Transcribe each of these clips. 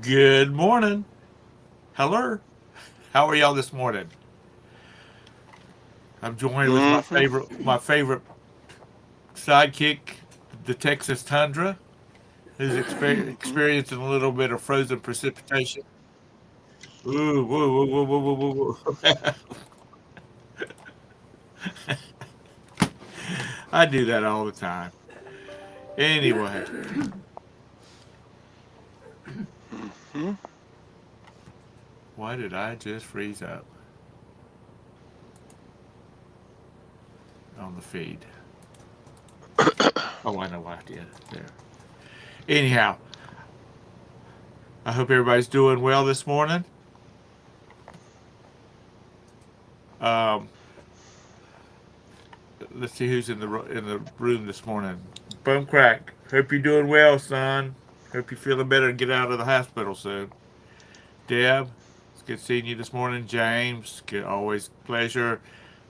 Good morning. Hello. How are y'all this morning? I'm joined with my favorite sidekick, the Texas Tundra, who's experiencing a little bit of frozen precipitation. Ooh, whoa, whoa, whoa, whoa, whoa, whoa, whoa. I do that all the time. Anyway, why did I just freeze up on the feed? Oh, I know why I did. There. Anyhow, I hope everybody's doing well this morning. Um, let's see who's in the room this morning. Bum crack. Hope you're doing well, son. Hope you're feeling better and get out of the hospital soon. Deb, it's good seeing you this morning. James, good, always pleasure.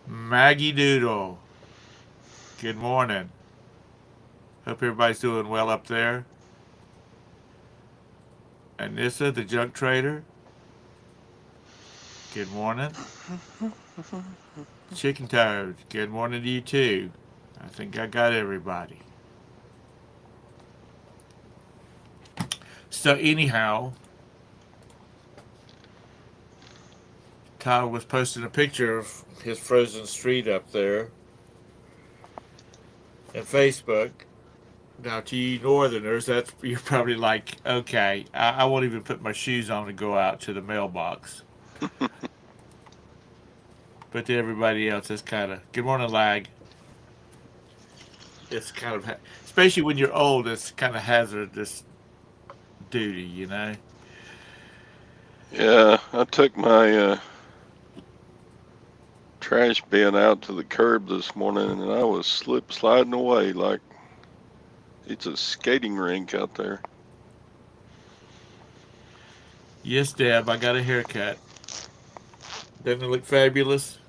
Maggie Doodle, good morning. Hope everybody's doing well up there. Anissa, the junk trader, good morning. Chicken Toad, good morning to you too. I think I got everybody. So anyhow, Tyler was posting a picture of his frozen street up there and Facebook. Now, to you Northerners, that's you're probably like, okay, I won't even put my shoes on to go out to the mailbox. But to everybody else, it's kind of good morning, lag. It's kind of, especially when you're old, it's kind of hazardous duty, you know. Yeah, I took my trash bin out to the curb this morning and I was sliding away like it's a skating rink out there. Yes, Deb, I got a haircut. Doesn't it look fabulous?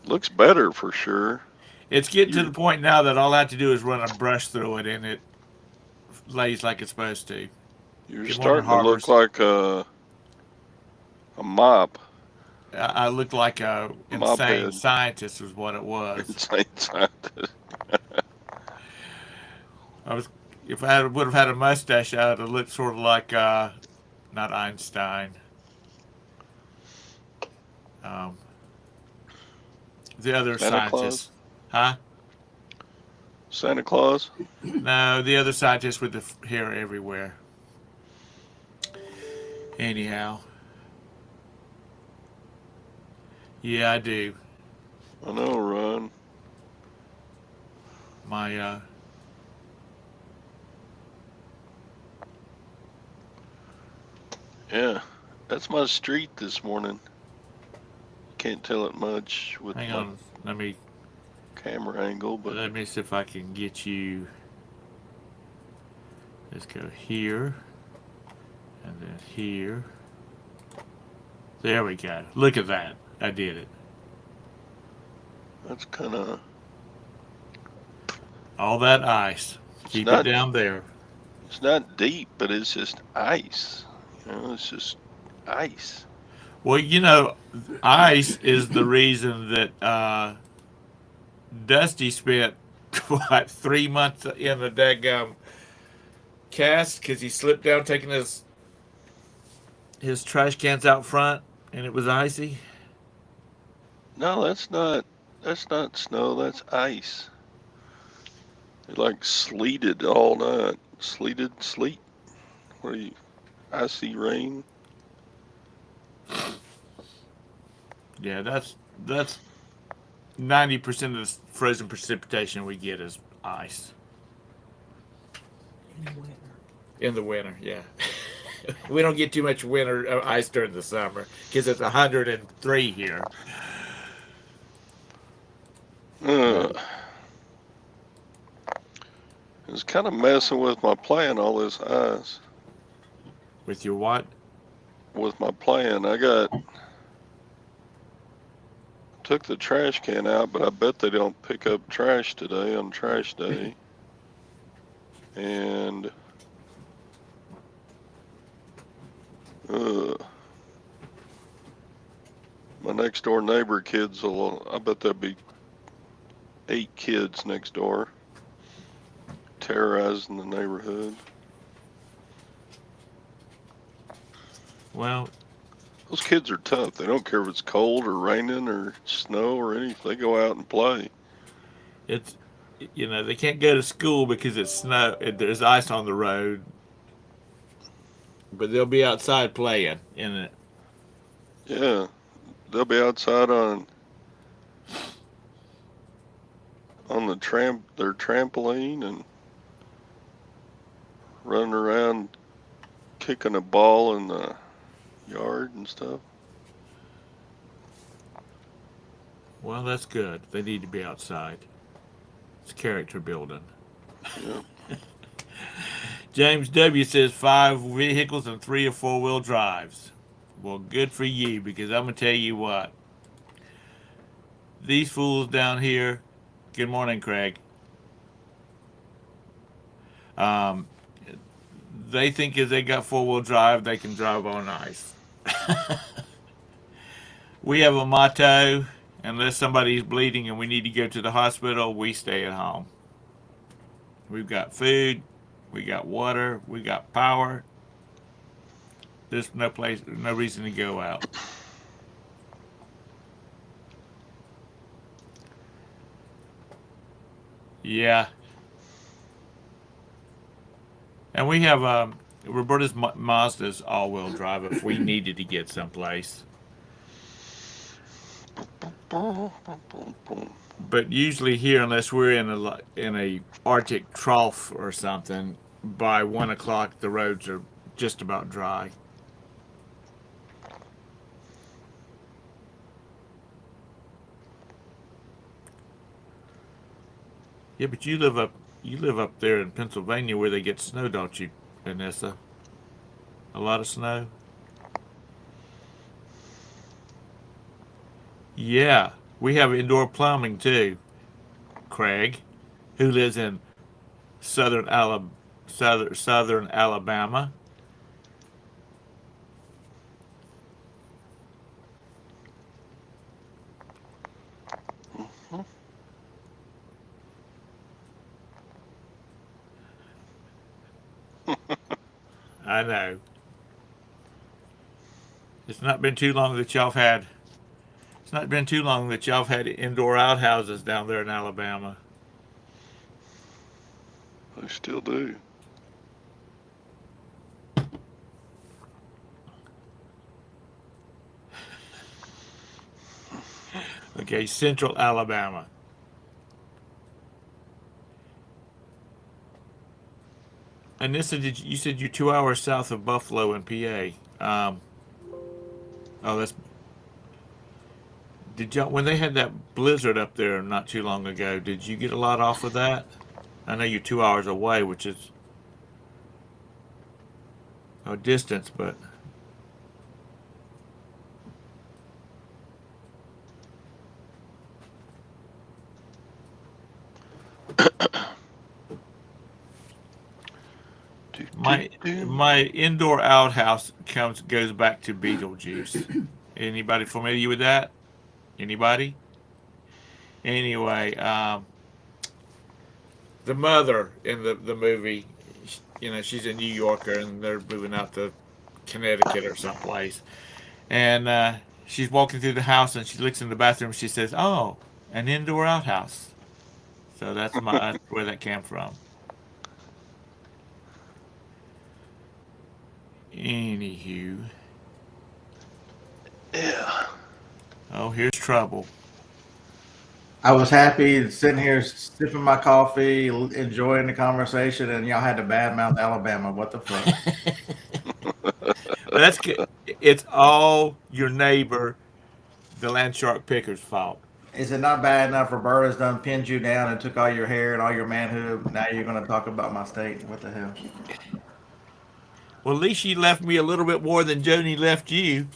Looks better for sure. It's getting to You're the point now that all I have to do is run a brush through it and it lays like it's supposed to. you're Good morning, starting to look Harbors. like a I look like a mop insane head. scientist, was what it was. Insane scientist. I was, if I would have had a mustache, I would have looked sort of like, not Einstein, um, the other Santa Claus. scientist, huh? Santa Claus. No, the other scientist with the hair everywhere. Anyhow, yeah, I do. I know, Ron. My Yeah, that's my street this morning. Can't tell it much with hang my on, let me camera angle, but let me see if I can get you. Let's go here and then here. There we go. Look at that. I did it. that's kind of. All that ice. It's Keep it not. down there. It's not deep, but it's just ice. It's just ice. Well, ice is the reason that Dusty spent what 3 months in the daggum cast because he slipped down taking his trash cans out front and it was icy. No, that's not. That's not snow. That's ice. It like sleeted all night. Sleeted sleet. Where you icy rain. Yeah, that's 90% of the frozen precipitation we get is ice in the winter. Yeah, we don't get too much winter ice during the summer because it's 103 here. But Uh, it's kind of messing with my plan. All this ice with your what? with my plan. I got took the trash can out, but I bet they don't pick up trash today on trash day. And uh, my next door neighbor kids, I bet there'll be 8 kids next door terrorizing the neighborhood. Well, Those kids are tough. They don't care if it's cold or raining or snow or anything. They go out and play. it's they can't go to school because it's snow. There's ice on the road, but they'll be outside playing in it. Yeah, they'll be outside on their trampoline and running around kicking a ball in the yard and stuff. Well, that's good. They need to be outside. It's character building. Yeah. James W says 5 vehicles and 3 or 4-wheel drives. Well, good for you, because I'm gonna tell you what. These fools down here. Good morning, Craig. Um, they think if they got 4-wheel drive, they can drive on ice. We have a motto: unless somebody's bleeding and we need to go to the hospital, we stay at home. We've got food, we got water, we got power. There's no reason to go out. Yeah, and we have Roberta's Mazda's all-wheel drive if we needed to get someplace. But usually here, unless we're in a Arctic trough or something, by 1 o'clock the roads are just about dry. Yeah, but you live up there in Pennsylvania where they get snow, don't you, Vanessa? A lot of snow. Yeah, we have indoor plumbing too. Craig, who lives in southern Alabama. I know. It's not been too long that y'all have had. It's not been too long that y'all have had indoor outhouses down there in Alabama. They still do. Okay, Central Alabama. And this is you said you're 2 hours south of Buffalo in PA. Oh, that's did y'all when they had that blizzard up there not too long ago? Did you get a lot off of that? I know you're 2 hours away, which is a distance, but Do, do, my do. my indoor outhouse goes back to Beetlejuice. Anybody familiar with that? Anybody? Anyway, the mother in the movie, she's a New Yorker and they're moving out to Connecticut or someplace, and she's walking through the house and she looks in the bathroom. She says, "Oh, an indoor outhouse." So that's where that came from. Anywho, Yeah. oh, here's trouble. I was happy sitting here sipping my coffee, enjoying the conversation, and y'all had to badmouth Alabama. What the fuck? But that's good. It's all your neighbor, the land shark picker's fault. Is it not bad enough Roberta's done pinned you down and took all your hair and all your manhood? Now you're going to talk about my state? What the hell? Well, at least she left me a little bit more than Joni left you.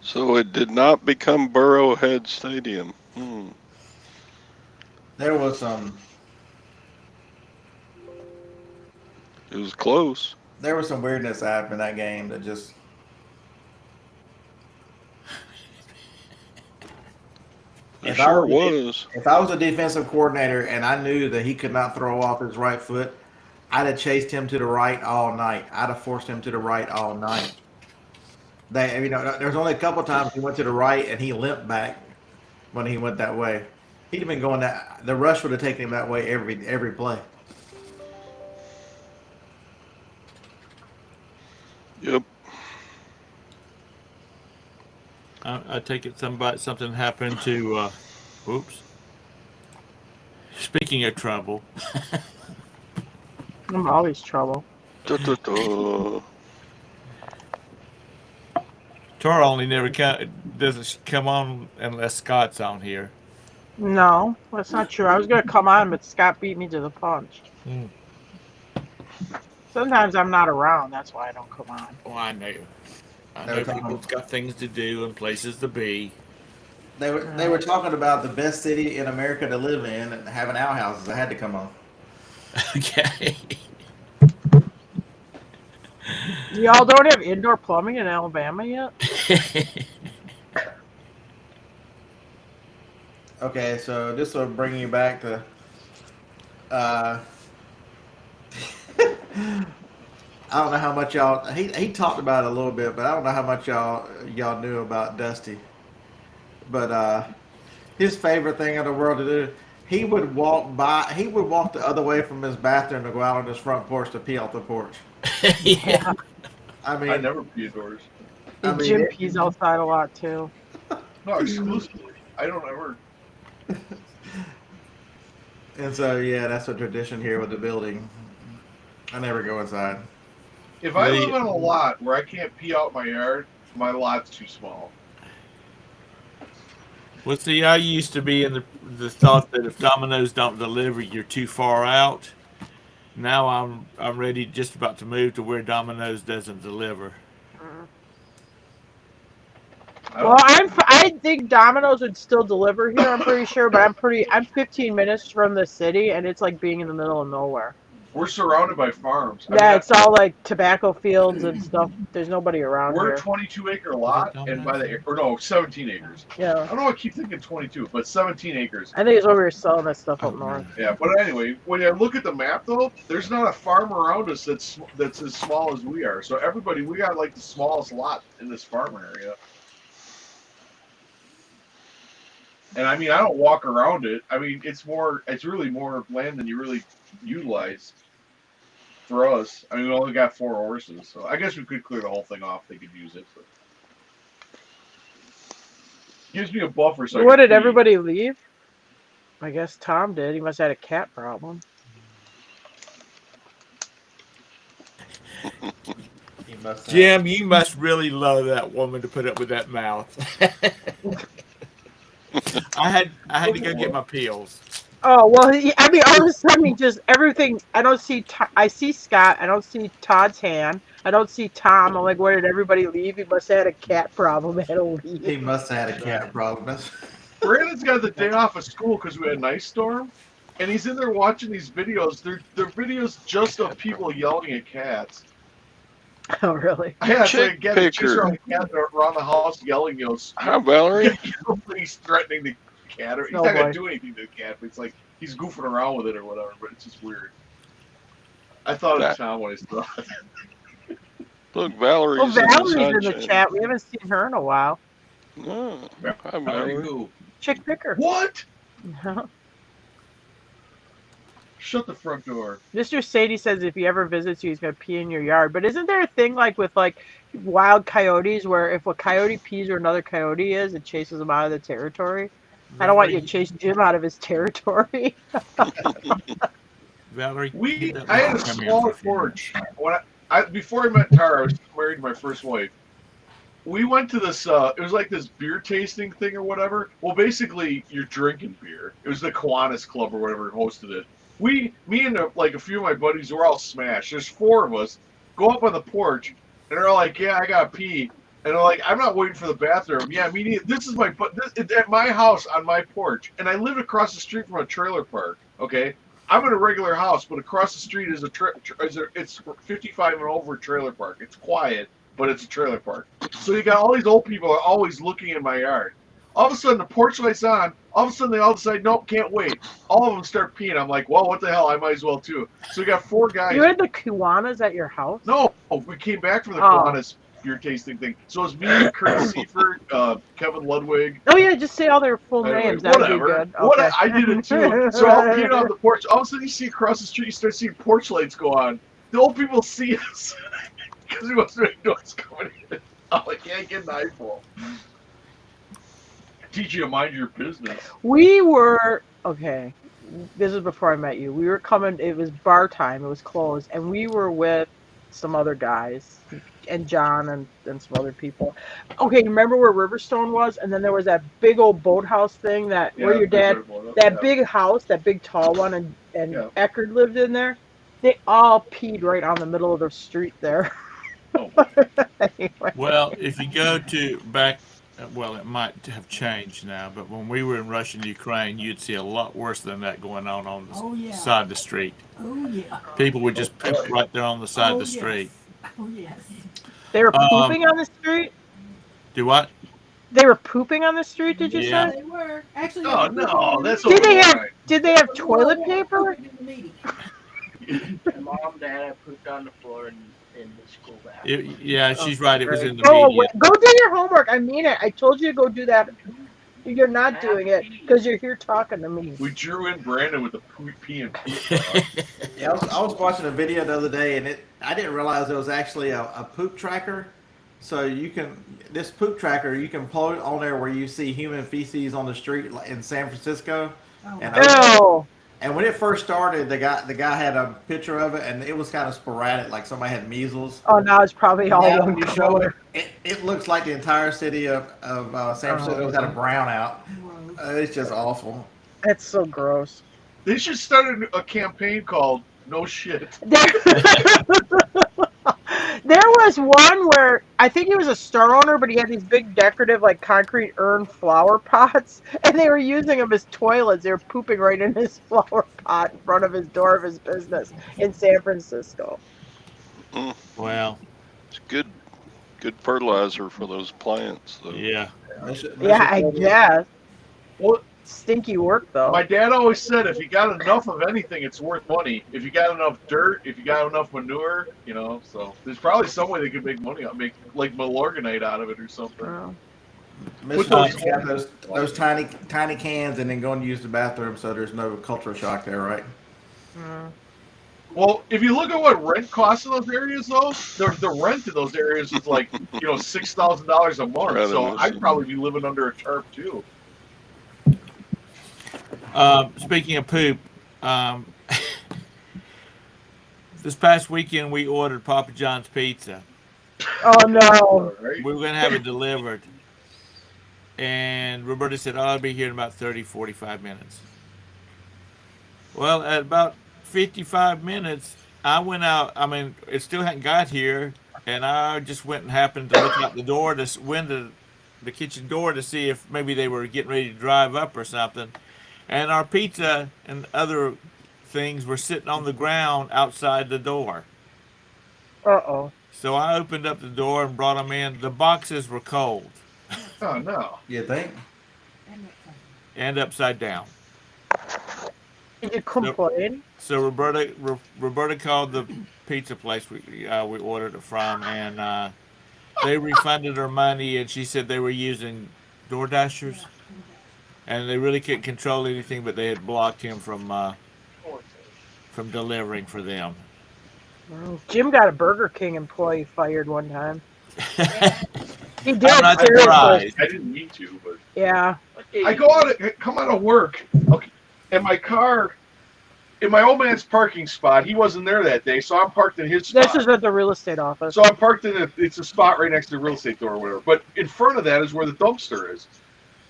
So it did not become Burrowhead Stadium. There was some. It was close. There was some weirdness that happened in that game that just. It If I sure was was. if I was a defensive coordinator and I knew that he could not throw off his right foot, I'd have chased him to the right all night. I'd have forced him to the right all night. There's only a couple times he went to the right and he limped back when he went that way. He'd have been going that. The rush would have taken him that way every play. Yep. I take it something happened to. Oops. Speaking of trouble, I'm always trouble. Da, da, da. Tara only never doesn't come on unless Scott's on here. No, that's not true. I was gonna come on, but Scott beat me to the punch. Hmm. Sometimes I'm not around. That's why I don't come on. Well, I know. I They know were talking- people's got things to do and places to be. They were talking about the best city in America to live in and having outhouses. I had to come on. Okay. Y'all don't have indoor plumbing in Alabama yet? Okay, so this will bring you back to. I don't know how much y'all. He talked about it a little bit, but I don't know how much y'all knew about Dusty. But his favorite thing in the world to do, he would walk the other way from his bathroom to go out on his front porch to pee off the porch. Yeah. I mean, I never pee indoors. I And mean, Jim pees outside a lot too. No, exclusively. I don't ever. and so yeah, that's a tradition here with the building. I never go inside. If I They- live on a lot where I can't pee out my yard, my lot's too small. Well, see, I used to be in the thought that if Domino's don't deliver, you're too far out. Now I'm ready, just about to move to where Domino's doesn't deliver. Well, I think Domino's would still deliver here. I'm pretty sure, but I'm 15 minutes from the city, and it's like being in the middle of nowhere. We're surrounded by farms. Yeah, it's all like tobacco fields and stuff. There's nobody around We're here. a 22-acre lot, and by the or no, 17 acres. I Yeah, don't know. I keep thinking 22, but 17 acres. I think it's over here selling that stuff up north. Yeah, but anyway, when I look at the map though, there's not a farm around us that's as small as we are. So we got like the smallest lot in this farm area. And I mean, I don't walk around it. I mean, it's really more land than you really utilize. For us, I mean, we only got 4 horses, so I guess we could clear the whole thing off. They could use it. But gives me a buffer. So What did everybody leave? I guess Tom did. He must have had a cat problem. Jim, you must really love that woman to put up with that mouth. I had to go get my pills. Oh well, I mean, all of a sudden, he just everything. I don't see. I see Scott. I don't see Todd's hand. I don't see Tom. I'm like, where did everybody leave? He must have had a cat problem. Had to leave. He must have had a cat problem. That's- Brandon's got the day off of school because we had an ice storm, and he's in there watching these videos. They're videos just of people yelling at cats. Oh really? I had Chick to get picker. around the cat around the house yelling, Hi, Valerie. he's threatening the cat. Or, he's Oh, not gonna boy. do anything to the cat, but it's like he's goofing around with it or whatever. But it's just weird. I thought of Tom when I saw it. Look, Valerie's, Well, Valerie's in the sunshine. chat. We haven't seen her in a while. Oh, hi, Valerie Valerie. who? Chick picker. What? Shut the front door. Mr. Sadie says if he ever visits you, he's gonna pee in your yard. But isn't there a thing like with like wild coyotes where if a coyote pees where another coyote is, it chases them out of the territory? I don't want you to chase Jim out of his territory. Valerie, I had a small porch when before I met Tara. I was married to my first wife. We went to this. It was like this beer tasting thing or whatever. Well, basically, you're drinking beer. It was the Kiwanis Club or whatever hosted it. Me and like a few of my buddies were all smashed. There's 4 of us. Go up on the porch, and they're all like, "Yeah, I gotta pee." And I'm like, I'm not waiting for the bathroom. Yeah, me neither. This is my, but this at my house on my porch, and I live across the street from a trailer park. Okay, I'm in a regular house, but across the street is it's 55 and over trailer park. It's quiet, but it's a trailer park. So you got all these old people are always looking in my yard. All of a sudden, the porch light's on. All of a sudden, they all decide, nope, can't wait. All of them start peeing. I'm like, well, what the hell? I might as well too. So we got 4 guys. You had the Kiwanis at your house? No, we came back from the Oh. Kiwanis beer tasting thing. So it was me, Kurt Seifert, Kevin Ludwig. Oh yeah, just say all their full Anyway, names. That'd be whatever. good. Okay. I did it too. So I'm peeing on the porch. All of a sudden, you see across the street, you start seeing porch lights go on. The old people see us because we wasn't know what's coming in. I'm like, yeah, get an eyeful. Teach you to mind your business. We were okay. This is before I met you. We were coming. It was bar time. It was closed, and we were with some other guys and John and some other people. Okay, you remember where Riverstone was? And then there was that big old boathouse thing that where your dad, that big house, that big tall one, and Yeah. Eckerd lived in there. They all peed right on the middle of the street there. Oh, Anyway. Well, if you go to back, well, it might have changed now, but when we were in Russia and Ukraine, you'd see a lot worse than that going on the Oh, yeah. side of the street. Oh, yeah. People would just poop right there on the side of the street. Oh, yes. They were pooping on the street. Do what? They were pooping on the street. Did you Yeah. say? They were. Actually, Oh, they were no, pooping that's in the Did they meeting. have? Did they have toilet paper? Pooping in the meeting. My mom and dad have pooped on the floor in the school bathroom. Yeah, she's right. It was in the Go media. away. Go do your homework. I mean it. I told you to go do that. You're not doing it because you're here talking to me. we drew in Brandon with the pee and pee. Yeah, I was watching a video the other day, and I didn't realize it was actually a poop tracker. So this poop tracker, you can plug it on there where you see human feces on the street in San Francisco. Oh, And Ew. And when it first started, the guy had a picture of it, and it was kind of sporadic, like somebody had measles. Oh, now it's probably all Now, one when you show color. it looks like the entire city of San Francisco has had a brownout. gross. It's just awful. That's so gross. They should start a campaign called "No Shit." There was one where I think he was a store owner, but he had these big decorative, like concrete urn flower pots, and they were using them as toilets. They were pooping right in his flower pot in front of his door of his business in San Francisco. Well, It's good fertilizer for those plants. Though. yeah. Yeah, I guess. Well, Stinky work though. my dad always said, if you got enough of anything, it's worth money. If you got enough dirt, if you got enough manure, so there's probably some way they could make money make like Milorganite out of it or something. Oh. Michigan's got those tiny cans, and then go and use the bathroom, so there's no culture shock there, right? Mm. Well, if you look at what rent costs in those areas, though, the rent in those areas is like $6,000 a month. Rather So than- I'd probably be living under a tarp too. Speaking of poop, this past weekend we ordered Papa John's pizza. Oh no. All right. We were going to have it delivered. And Roberta said, I'll be here in about 30, 45 minutes. Well, at about 55 minutes, I went out. I mean, it still hadn't got here. And I just went and happened to look out the door, the kitchen door, to see if maybe they were getting ready to drive up or something. And our pizza and other things were sitting on the ground outside the door. Uh-oh. So I opened up the door and brought them in. The boxes were cold Oh no. You think? and upside down. Did you complain? So Roberta called the pizza place we ordered it from, and they refunded her money. And she said they were using DoorDashers, and they really couldn't control anything, but they had blocked him from delivering for them. Jim got a Burger King employee fired one time. He did, I'm not seriously. surprised. I didn't mean to, but Yeah. I come out of work, okay, and my car, in my old man's parking spot, he wasn't there that day, so I'm parked in his spot. This is at the real estate office. So I'm parked in it's a spot right next to the real estate door or whatever. But in front of that is where the dumpster is.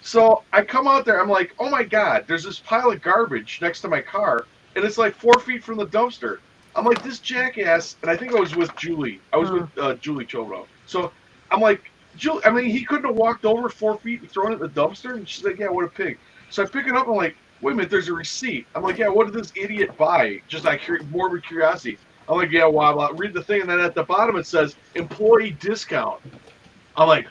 So I come out there, I'm like, oh my God, there's this pile of garbage next to my car, and it's like 4 feet from the dumpster. I'm like, this jackass, and I think I was with Julie. I was with Julie Chobro. So I'm like, Jill, I mean, he couldn't have walked over 4 feet and thrown it in the dumpster. And she's like, yeah, what a pig. So I pick it up and I'm like, wait a minute, there's a receipt. I'm like, yeah, what did this idiot buy? Just like morbid curiosity. I'm like, yeah, well, I'll read the thing. And then at the bottom it says employee discount. I'm like,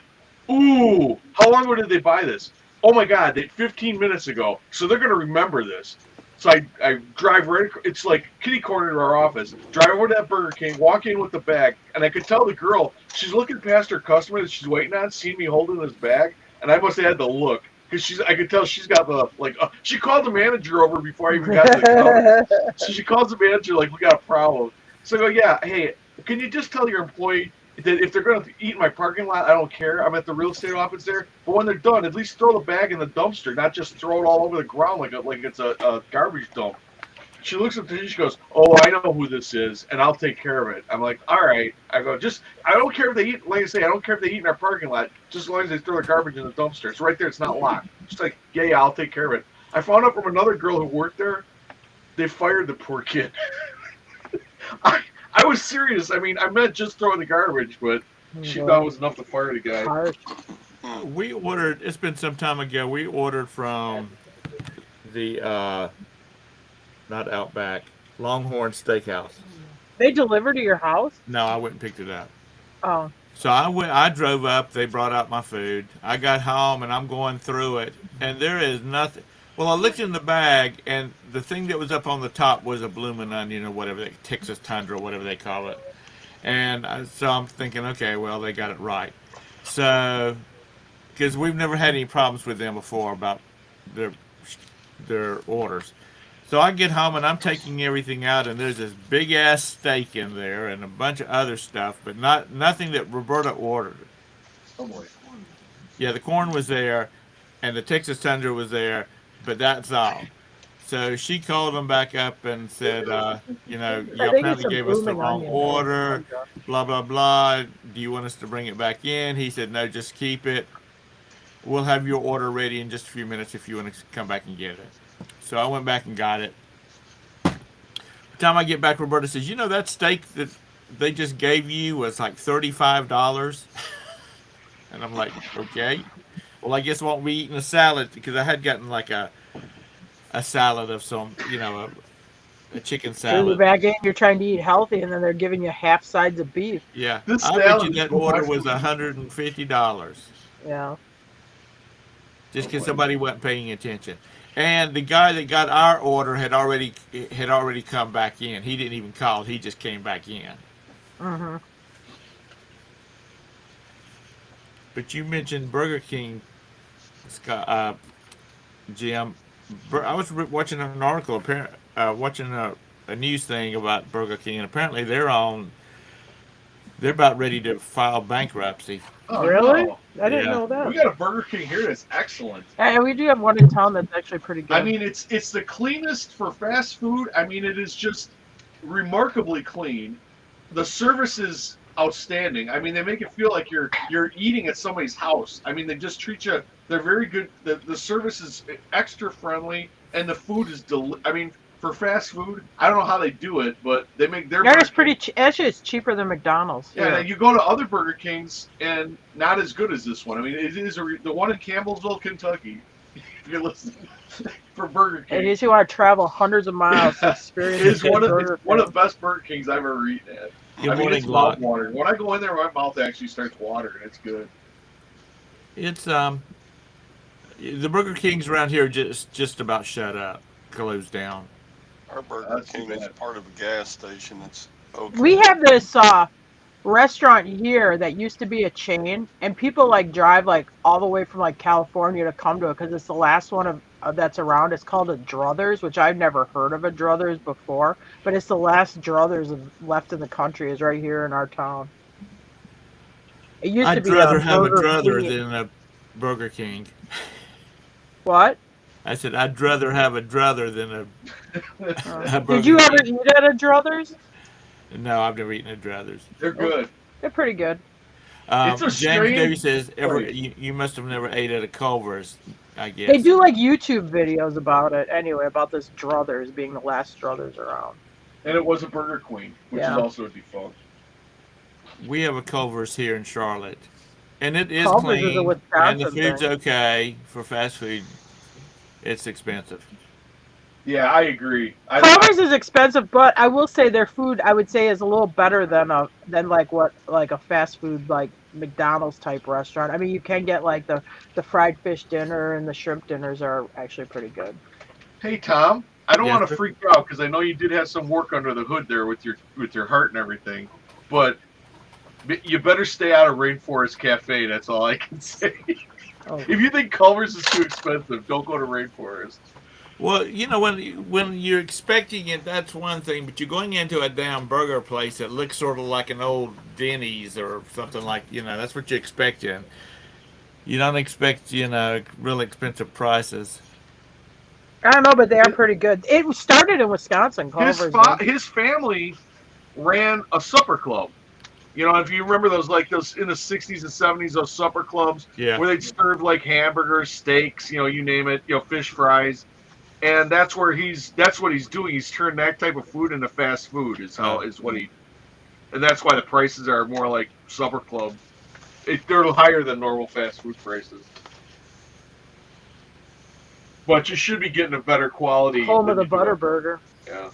ooh, how long ago did they buy this? Oh my God, 15 minutes ago. So they're going to remember this. So I drive right, it's like kitty corner to our office, drive over to that Burger King, walk in with the bag, and I could tell the girl, she's looking past her customer that she's waiting on, seeing me holding this bag, and I must have had the look. Because I could tell she's got the, like, she called the manager over before I even got to the counter. So she calls the manager, like, we got a problem. So I go, yeah, hey, can you just tell your employee that if they're going to eat in my parking lot, I don't care. I'm at the real estate office there. But when they're done, at least throw the bag in the dumpster, not just throw it all over the ground like it's a garbage dump. She looks at me, she goes, oh, I know who this is, and I'll take care of it. I'm like, all right. I go, I don't care if they eat, like I say, I don't care if they eat in our parking lot, just as long as they throw the garbage in the dumpster. It's right there. It's not locked. She's like, yeah, I'll take care of it. I found out from another girl who worked there, they fired the poor kid. I was serious. I mean, I meant just throwing the garbage, but she thought it was enough to fire the guy. Harsh. We ordered. It's been some time ago. We ordered from the not Outback, Longhorn Steakhouse. They deliver to your house? No, I went and picked it up. Oh. So I went. I drove up. They brought out my food. I got home and I'm going through it, and there is nothing. Well, I looked in the bag, and the thing that was up on the top was a bloomin' onion or whatever, Texas Tundra or whatever they call it. And so I'm thinking, okay, well, they got it right. So, because we've never had any problems with them before about their orders. So I get home and I'm taking everything out, and there's this big ass steak in there and a bunch of other stuff, but nothing that Roberta ordered. Oh boy. Yeah, the corn was there, and the Texas Tundra was there, but that's all. So she called them back up and said, you apparently gave us the wrong order, blah, blah, blah. Do you want us to bring it back in? He said, no, just keep it. We'll have your order ready in just a few minutes if you want to come back and get it. So I went back and got it. By the time I get back, Roberta says, that steak that they just gave you was like $35? And I'm like, okay. Well, I guess I won't be eating a salad because I had gotten like a salad of some, a chicken So you're salad. back in, you're trying to eat healthy, and then they're giving you half sides of beef. Yeah, This I bet salad you is that order was $150 Yeah. just because somebody wasn't paying attention. And the guy that got our order had already come back in. He didn't even call; he just came back in. Mm-hmm. But you mentioned Burger King, Scott, Jim. I was watching an article, watching a news thing about Burger King, and apparently they're about ready to file bankruptcy. Oh, Really? no. I didn't Yeah. know that. We got a Burger King here that's excellent. And we do have one in town that's actually pretty good. I mean, it's the cleanest for fast food. I mean, it is just remarkably clean. The service is outstanding. I mean, they make it feel like you're eating at somebody's house. I mean, they just treat you. They're very good. The service is extra friendly, and the food is I mean, for fast food, I don't know how they do it, but they make their. They're just pretty. Actually, it's cheaper than McDonald's. Yeah, and you go to other Burger Kings and not as good as this one. I mean, it is the one in Campbellsville, Kentucky. If you're listening for Burger King, And these who want to travel hundreds of miles to experience it is a good one of burger the best Burger Kings I've ever eaten at. Good I mean, morning, it's Glock. mouth watering. When I go in there, my mouth actually starts watering. It's good. It's the Burger Kings around here just about shut up, closed down. Our Burger That's too King is bad. part of a gas station. It's okay. We have this restaurant here that used to be a chain, and people like drive like all the way from like California to come to it because it's the last one of that's around. It's called a Druthers, which I've never heard of a Druthers before, but it's the last Druthers left in the country. Is right here in our town. It used to I'd be rather have a Burger druther King. than a Burger King. What? I said I'd rather have a druther than a Burger Did you ever King. eat at a Druthers? No, I've never eaten at druthers. They're good. They're pretty good. It's a James strange Davy says place. you must have never ate at a Culver's, I guess. They do like YouTube videos about it anyway, about this Druthers being the last Druthers around. And it was a Burger Queen, which Yeah. is also a defunct. We have a Culver's here in Charlotte. And it is Culver's is a clean, and the Wisconsin food's thing. okay for fast food. It's expensive. Yeah, I agree. Culver's is expensive, but I will say their food I would say is a little better than like what like a fast food like McDonald's type restaurant. I mean, you can get like the fried fish dinner and the shrimp dinners are actually pretty good. Hey Tom, I don't Yes, want to sir. freak you out because I know you did have some work under the hood there with your heart and everything, but you better stay out of Rainforest Cafe. That's all I can say. Oh, If you think Culver's is too expensive, don't go to Rainforest. Well, when you're expecting it, that's one thing. But you're going into a damn burger place that looks sort of like an old Denny's or something like that's what you expect. You don't expect really expensive prices. I don't know, but they are pretty good. It started in Wisconsin, Culver's did. His family ran a supper club. If you remember those in the 60s and 70s, those supper clubs Yeah. where they'd serve like hamburgers, steaks, you name it, fish fries. And that's what he's doing. He's turned that type of food into fast food and that's why the prices are more like supper club. They're higher than normal fast food prices. But you should be getting a better quality Home of than the you do. Butterburger. Yeah.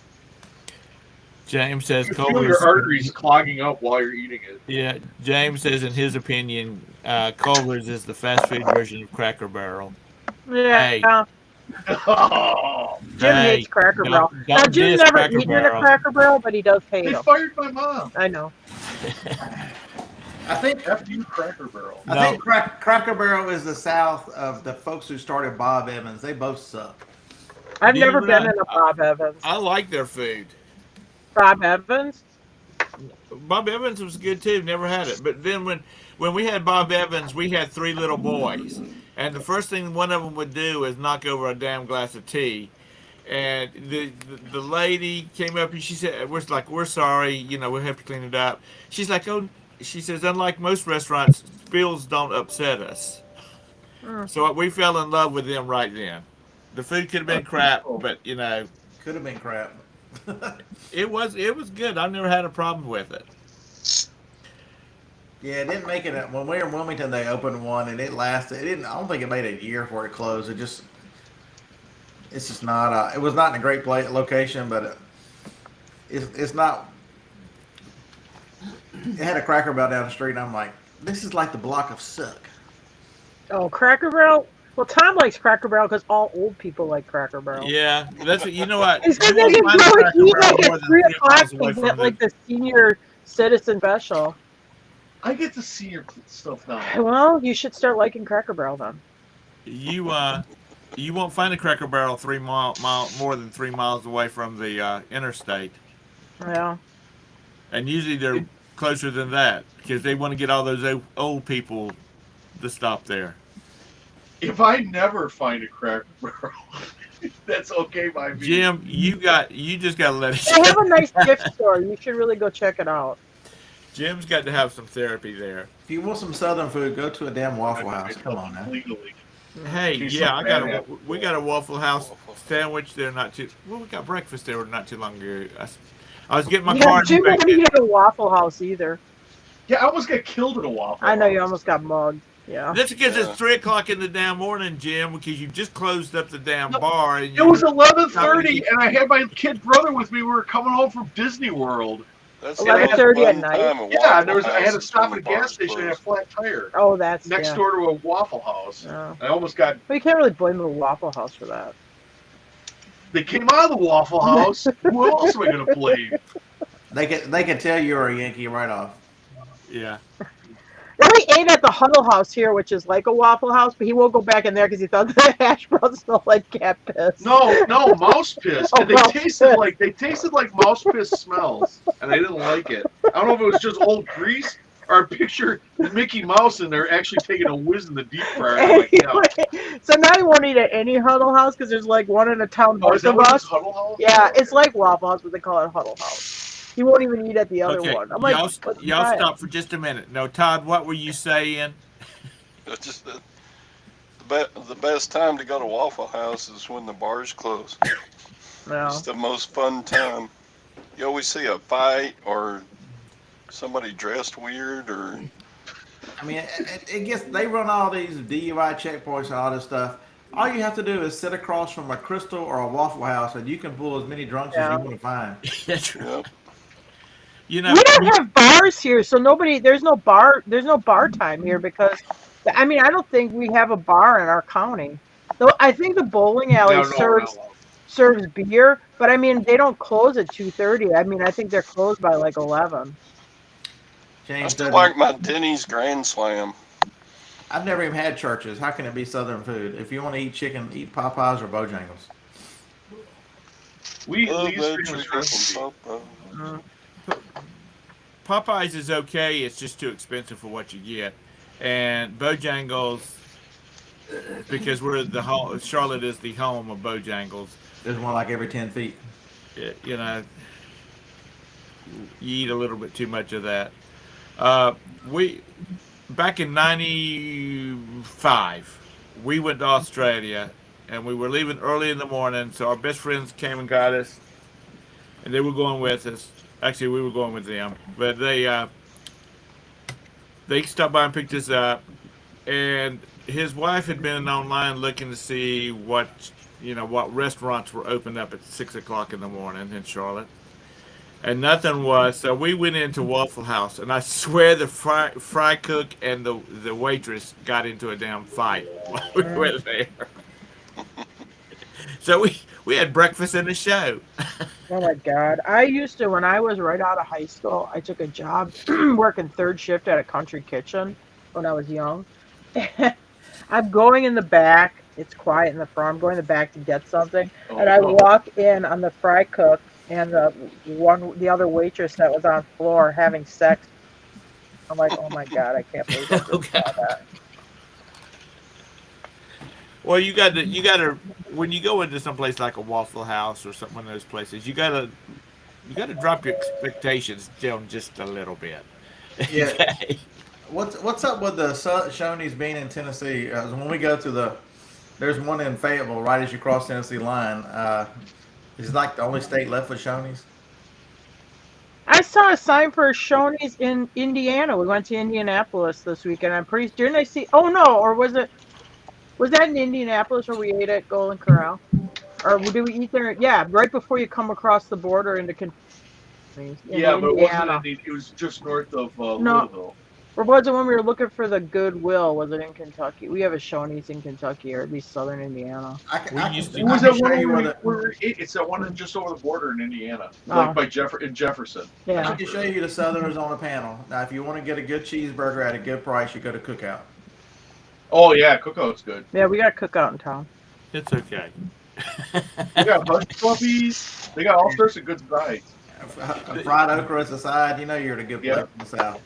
James says You feel your Culver's. arteries clogging up while you're eating it. Yeah, James says in his opinion, Culver's is the fast food version of Cracker Barrel. Hey, Yeah. Oh, Jim hey, hates Cracker Barrel. don't, Now don't Jim's diss never Cracker eaten at a Barrel. Cracker Barrel, but he does hate they them. fired my mom. I know. I think F you, Cracker Barrel. I think Cracker Barrel is the south of the folks who started Bob Evans. They both suck. I've Do you never know been that? in a Bob Evans. I like their food. Bob Evans? Bob Evans was good too. Never had it, but then when we had Bob Evans, we had three little boys, and the first thing one of them would do is knock over a damn glass of tea. And the lady came up and she said, "We're sorry, we'll have to clean it up." She's like, "Oh," she says, "unlike most restaurants, spills don't upset us." Mm. So we fell in love with them right then. The food could have been crap, but Could have been crap. it was good. I've never had a problem with it. Yeah, it didn't make it. When we were in Wilmington, they opened one, and it lasted. It didn't. I don't think it made a year before it closed. It's just not. It was not in a great location, but it's not. It had a Cracker Barrel down the street, and I'm like, this is like the block of suck. Oh, Cracker Barrel? Well, Tom likes Cracker Barrel because all old people like Cracker Barrel. Yeah, that's what you know. What It's you because they won't can find a go Cracker eat Barrel like more at than 3 3 o'clock miles away and from get like the. the senior citizen special. I get to see your stuff now. Well, you should start liking Cracker Barrel then. You won't find a Cracker Barrel more than 3 miles away from the interstate, Yeah. and usually they're closer than that because they want to get all those old people to stop there. If I never find a Cracker Barrel, that's okay by me. Jim, you just got to let it. They have a nice gift store. You should really go check it out. Jim's got to have some therapy there. If you want some Southern food, go to a damn Waffle House. Come on now. Legally. Hey, She's yeah, so we got a Waffle House sandwich there we got breakfast there not too long ago. I was getting my Yeah, car Jim inspected. didn't get a Waffle House either. Yeah, I almost got killed at a Waffle I know you House. almost got mugged. Yeah. That's because it's 3 o'clock in the damn morning, Jim, because you just closed up the damn bar. And It was 11:30, and I had my kid brother with me. We were coming home from Disney World. That's 11:30 at one night? time a Yeah, and Waffle I had to House stop when at a the gas bars station and had a closed. flat tire Oh, that's next yeah. door to a Waffle House. Oh. I almost got. Well, you can't really blame the Waffle House for that. They came out of the Waffle House. Who else am I going to blame? They can tell you're a Yankee right off. yeah. Then we ate at the Huddle House here, which is like a Waffle House, but he won't go back in there because he thought the hash browns smelled like cat piss. No, mouse piss. Oh, And they mouse tasted piss. like mouse piss smells, and I didn't like it. I don't know if it was just old grease or I picture Mickey Mouse in there actually taking a whiz in the deep fryer. I'm like, yeah. So now he won't eat at any Huddle House because there's like one in a town Oh, is north that of what us. it's Huddle House? Yeah, Okay. it's like Waffle House, but they call it Huddle House. He won't even eat at the other Okay, one. I'm like, y'all stop for just a minute. No, Todd, what were you saying? It's just the best time to go to Waffle House is when the bars close. No. It's the most fun time. You always see a fight or somebody dressed weird or I mean, it gets. They run all these DUI checkpoints and all this stuff. All you have to do is sit across from a Crystal or a Waffle House, and you can pull as many drunks as Yeah. you want to find. That's right. Yep. You We know, don't have bars here, so there's no bar time here because, I mean, I don't think we have a bar in our county. Though I think the bowling alley No, we're not allowed. serves beer, but I mean, they don't close at 2:30. I mean, I think they're closed by like 11. I James still doesn't. like my Denny's Grand Slam. I've never even had churches. How can it be Southern food? If you want to eat chicken, eat Popeyes or Bojangles. We Love eat that stream with chicken shrimp and beef. Popeyes is okay. It's just too expensive for what you get. And Bojangles, because we're the home, Charlotte is the home of Bojangles. There's one like every 10 feet. You know, you eat a little bit too much of that. We back in '95, we went to Australia, and we were leaving early in the morning. So our best friends came and got us, and they were going with us. Actually, we were going with them, but they stopped by and picked us up. And his wife had been online looking to see what restaurants were open up at 6 o'clock in the morning in Charlotte, and nothing was. So we went into Waffle House, and I swear the fry cook and the waitress got into a damn fight while we were there. So we had breakfast and a show. Oh my God. I used to, when I was right out of high school, I took a job working third shift at a country kitchen when I was young. I'm going in the back. It's quiet in the front. I'm going in the back to get something. And I walk in on the fry cook and the other waitress that was on floor having sex. I'm like, oh my God, I can't believe I just saw that. Well, you got to when you go into some place like a Waffle House or some one of those places, you got to drop your expectations down just a little bit. Yeah. Okay? What's up with the Shoney's being in Tennessee? When we go to there's one in Fayetteville right as you cross Tennessee line. It's like the only state left with Shoney's. I saw a sign for Shoney's in Indiana. We went to Indianapolis this weekend. I'm pretty. Didn't I see? Oh no, or was it? Was that in Indianapolis where we ate at Golden Corral? Or did we eat there? Yeah, right before you come across the border into Yeah, but it Indiana. wasn't. It was just north of No. Louisville. Or was it when we were looking for the Goodwill? Was it in Kentucky? We have a Shoney's in Kentucky, or at least southern Indiana. I can It was show that one you where where it's that one just over the border in Indiana, Oh. like by Jefferson. I Yeah. can show you the Southerners on the panel. Now, if you want to get a good cheeseburger at a good price, you go to Cookout. Oh yeah, Cookout's good. Yeah, we got a cookout in town. It's okay. They got hush puppies. They got all sorts of good sides. Fried okra as a side. You know you're at a good place Yeah. in the South.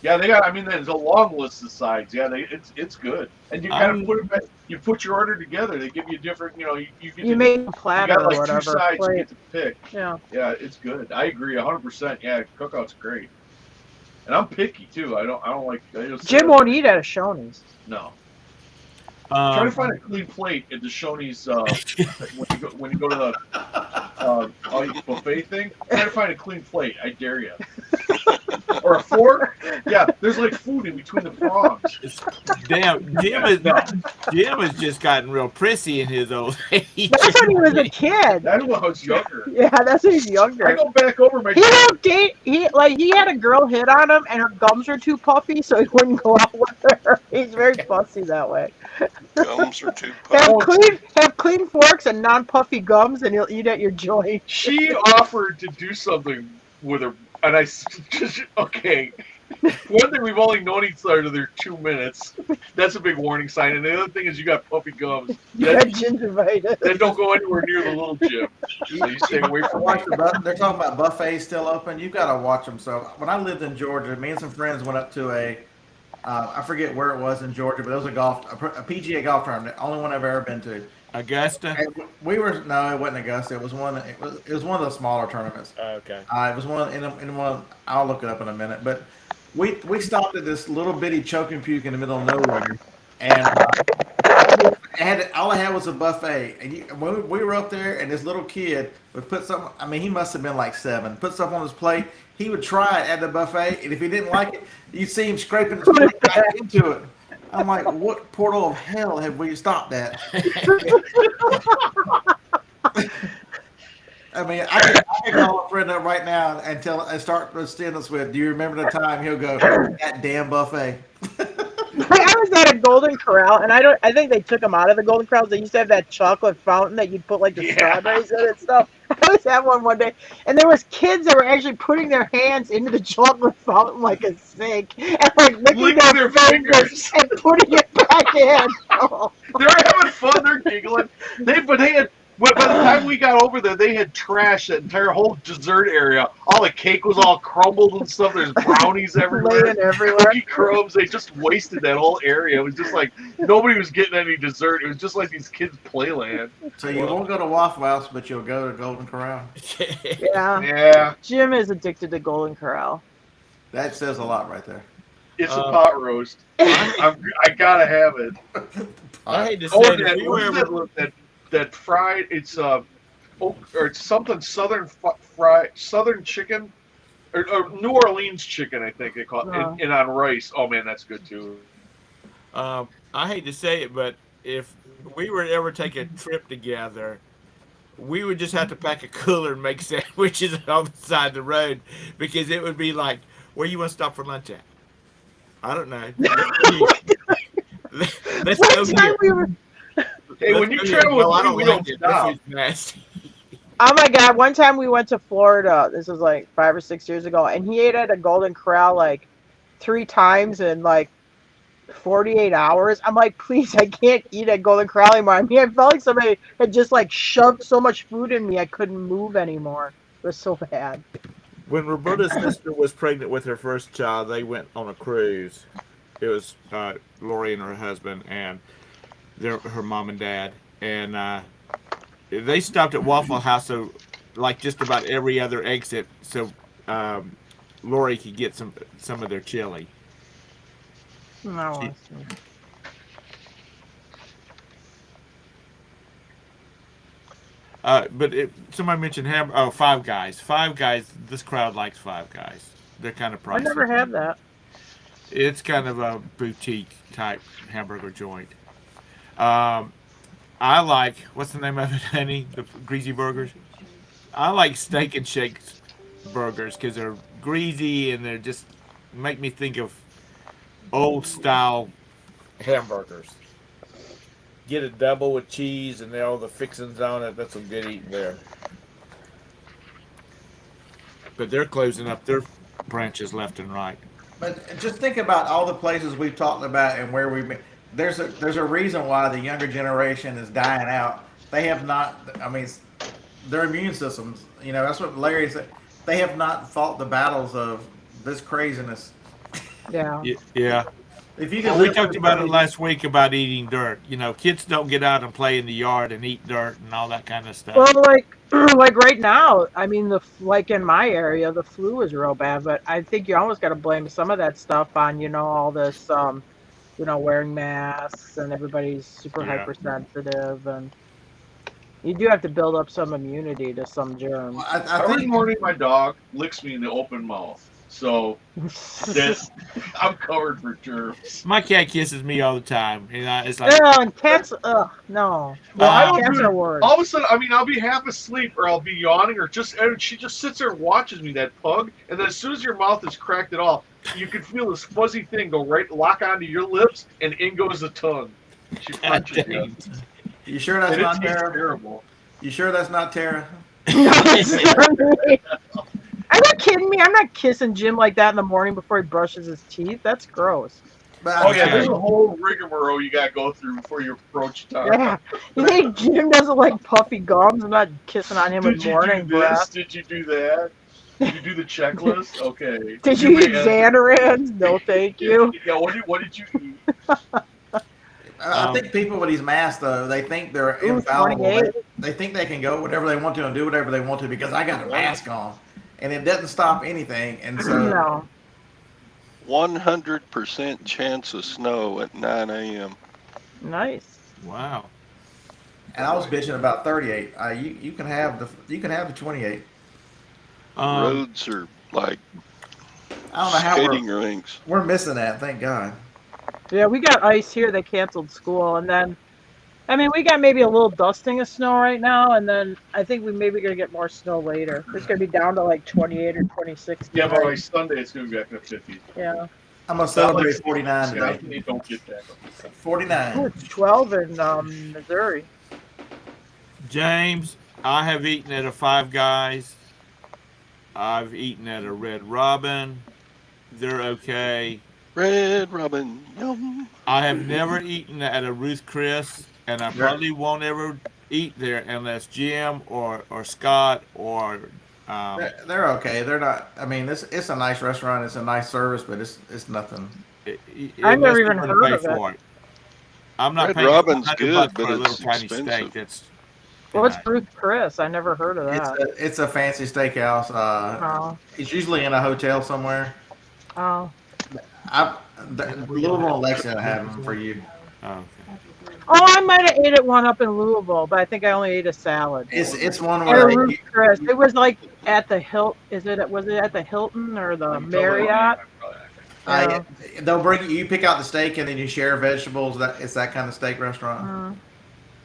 Yeah, they got. I mean, there's a long list of sides. Yeah, it's good. And you kind of put it back. You put your order together. They give you different. You make a you platter got or like whatever. two sides you Plate. get to pick. Yeah. Yeah, it's good. I agree 100%. Yeah, Cookout's great. And I'm picky too. I don't like. I just, Jim won't eat at a Shoney's. No. Try to Um, find a clean plate at the Shoney's when you go to the all-you-can-buffet thing. Try to find a clean plate. I dare you. Or a fork. Yeah, there's like food in between the prongs. damn, Jim has just gotten real prissy in his old age. That's when he was a kid. That's when I was younger. Yeah, that's when he's I younger. go back over my. He don't date. He had a girl hit on him, and her gums are too puffy, so he wouldn't go out with her. He's very fussy that way. Gums are too Have puffy. clean forks and non-puffy gums, and he'll eat at your joint. She offered to do something with her, and I just okay. One thing, we've only known each other 2 minutes. That's a big warning sign. And the other thing is you got puffy gums. You got gingivitis. Then don't go anywhere near the little gym. So you stay away from me. They're talking about buffets still open. You've got to watch them. So when I lived in Georgia, me and some friends went up to I forget where it was in Georgia, but it was a PGA golf tournament, the only one I've ever been to. Augusta. And no, it wasn't Augusta. It was one of the smaller tournaments. Okay. It was one in one. I'll look it up in a minute. But we stopped at this little bitty choking puke in the middle of nowhere, and a all I had was a buffet, and when we were up there, and this little kid would put something. I mean, he must have been like 7. Put something on his plate. He would try it at the buffet, and if he didn't like it, you'd see him scraping his plate back into it. I'm like, what portal of hell have we stopped at? I mean, I can call a friend up right now and start sending us with. Do you remember the time? He'll go, that damn buffet. I was at a Golden Corral, and I think they took them out of the Golden Corrals. They used to have that chocolate fountain that you'd put like the strawberries in and stuff. I was at one day, and there was kids that were actually putting their hands into the chocolate fountain like a snake, and like licking their fingers and putting it back in. Oh. They're having fun. They're giggling. By the time we got over there, they had trashed that entire whole dessert area. All the cake was all crumbled and stuff. There's brownies everywhere. Laying everywhere. Cookie crumbs. They just wasted that whole area. It was just like nobody was getting any dessert. It was just like these kids' playland. So you won't go to Waffle House, but you'll go to Golden Corral. Yeah. Yeah, Jim is addicted to Golden Corral. That says a lot right there. it's a pot roast. I gotta have it. I hate to say Oh, it. that, If you were ever, that fried. It's or it's something southern chicken, or New Orleans chicken. I think they call it, and on rice. Oh man, that's good too. I hate to say it, but if we were to ever take a trip together, we would just have to pack a cooler and make sandwiches on the side of the road, because it would be like, where you want to stop for lunch at? I don't know. Let's go here. Hey, when you travel with I don't me, we like don't it. stop. This is nasty. Oh my God! One time we went to Florida. This was like 5 or 6 years ago, and he ate at a Golden Corral like 3 times in like 48 hours. I'm like, please, I can't eat at Golden Corral anymore. I mean, I felt like somebody had just like shoved so much food in me, I couldn't move anymore. It was so bad. When Roberta's sister was pregnant with her first child, they went on a cruise. It was Lori and her husband and her mom and dad, and they stopped at Waffle House, so like just about every other exit, so Lori could get some of their chili. No, But somebody mentioned Five Guys. Five Guys. This crowd likes Five Guys. They're kind of pricey. I never had that. It's kind of a boutique type hamburger joint. I like, what's the name of it, honey? The greasy burgers. I like Steak and Shake burgers because they're greasy and they're just make me think of old style hamburgers. Get a double with cheese and all the fixings on it. That's some good eating there. But they're closing up their branches left and right. But just think about all the places we've talked about and where we've been. There's a reason why the younger generation is dying out. They have not. I mean, their immune systems. You know, that's what Larry said. They have not fought the battles of this craziness. Yeah. Yeah. If you Well, can we live talked with about it somebody- last week about eating dirt. You know, kids don't get out and play in the yard and eat dirt and all that kind of stuff. Well, like right now, I mean, like in my area, the flu is real bad. But I think you almost got to blame some of that stuff on all this, wearing masks and everybody's super Yeah. hypersensitive, and you do have to build up some immunity to some germs. I Every think morning, my dog licks me in the open mouth, so I'm covered for germs. My cat kisses me all the time. You know, it's like, And cats, no. Well, I don't Cats do are it. worse. All of a sudden, I mean, I'll be half asleep or I'll be yawning and she just sits there and watches me, that pug. And then as soon as your mouth is cracked at all, you can feel this fuzzy thing lock onto your lips, and in goes the tongue. She God punches you. dang. you sure that's And it not tastes Tara? terrible. You sure that's not Tara? Are you kidding me? I'm not kissing Jim like that in the morning before he brushes his teeth. That's gross. But Oh yeah, Okay. there's a whole rigmarole you gotta go through before you approach Tara. Yeah. You think Jim doesn't like puffy gums? I'm not kissing on him Did with you morning do this? breath. Did you do that? Did you do the checklist? Okay. Did you eat may have- Xanarans? No, thank you. Yeah, what did you eat? I think people with these masks, though, they think they're Ooh, infallible. 28. They think they can go whatever they want to and do whatever they want to because I got a mask on, and it doesn't stop anything. And so, No. 100% chance of snow at 9 a.m. Nice. Wow. And I was bitching about 38. You can have the 28. Um, Roads are like I don't know how skating rinks. we're missing that. Thank God. Yeah, we got ice here. They canceled school, and then I mean we got maybe a little dusting of snow right now, and then I think we maybe gonna get more snow later. It's gonna be down to like 28 or 26 Yeah, by tonight. like Sunday it's gonna be back to 50. Yeah. I'm gonna Not like celebrate 49 today. Wisconsin, you don't get that. Oh, 49. it's 12 in Missouri. James, I have eaten at a Five Guys. I've eaten at a Red Robin. They're okay. Red Robin, yum. I have never eaten at a Ruth Chris, and I Yeah. probably won't ever eat there unless Jim or Scott or They're okay. They're not. I mean, it's a nice restaurant. It's a nice service, but it's nothing. I've unless never they're even going to heard pay of it. for it. I'm not Red paying Robin's $100 good, but for a little it's tiny steak. expensive. That's What's Ruth Chris? I never heard of that. It's a fancy steakhouse. Oh, It's usually in a hotel somewhere. oh. Louisville and Lexington have them for you. okay. Oh, I might have ate at one up in Louisville, but I think I only ate a salad. It's one At where a Ruth Chris. It was like at the Hilt. Was it at the Hilton or the Marriott? Yeah. they'll bring you pick out the steak and then you share vegetables. It's that kind of steak restaurant.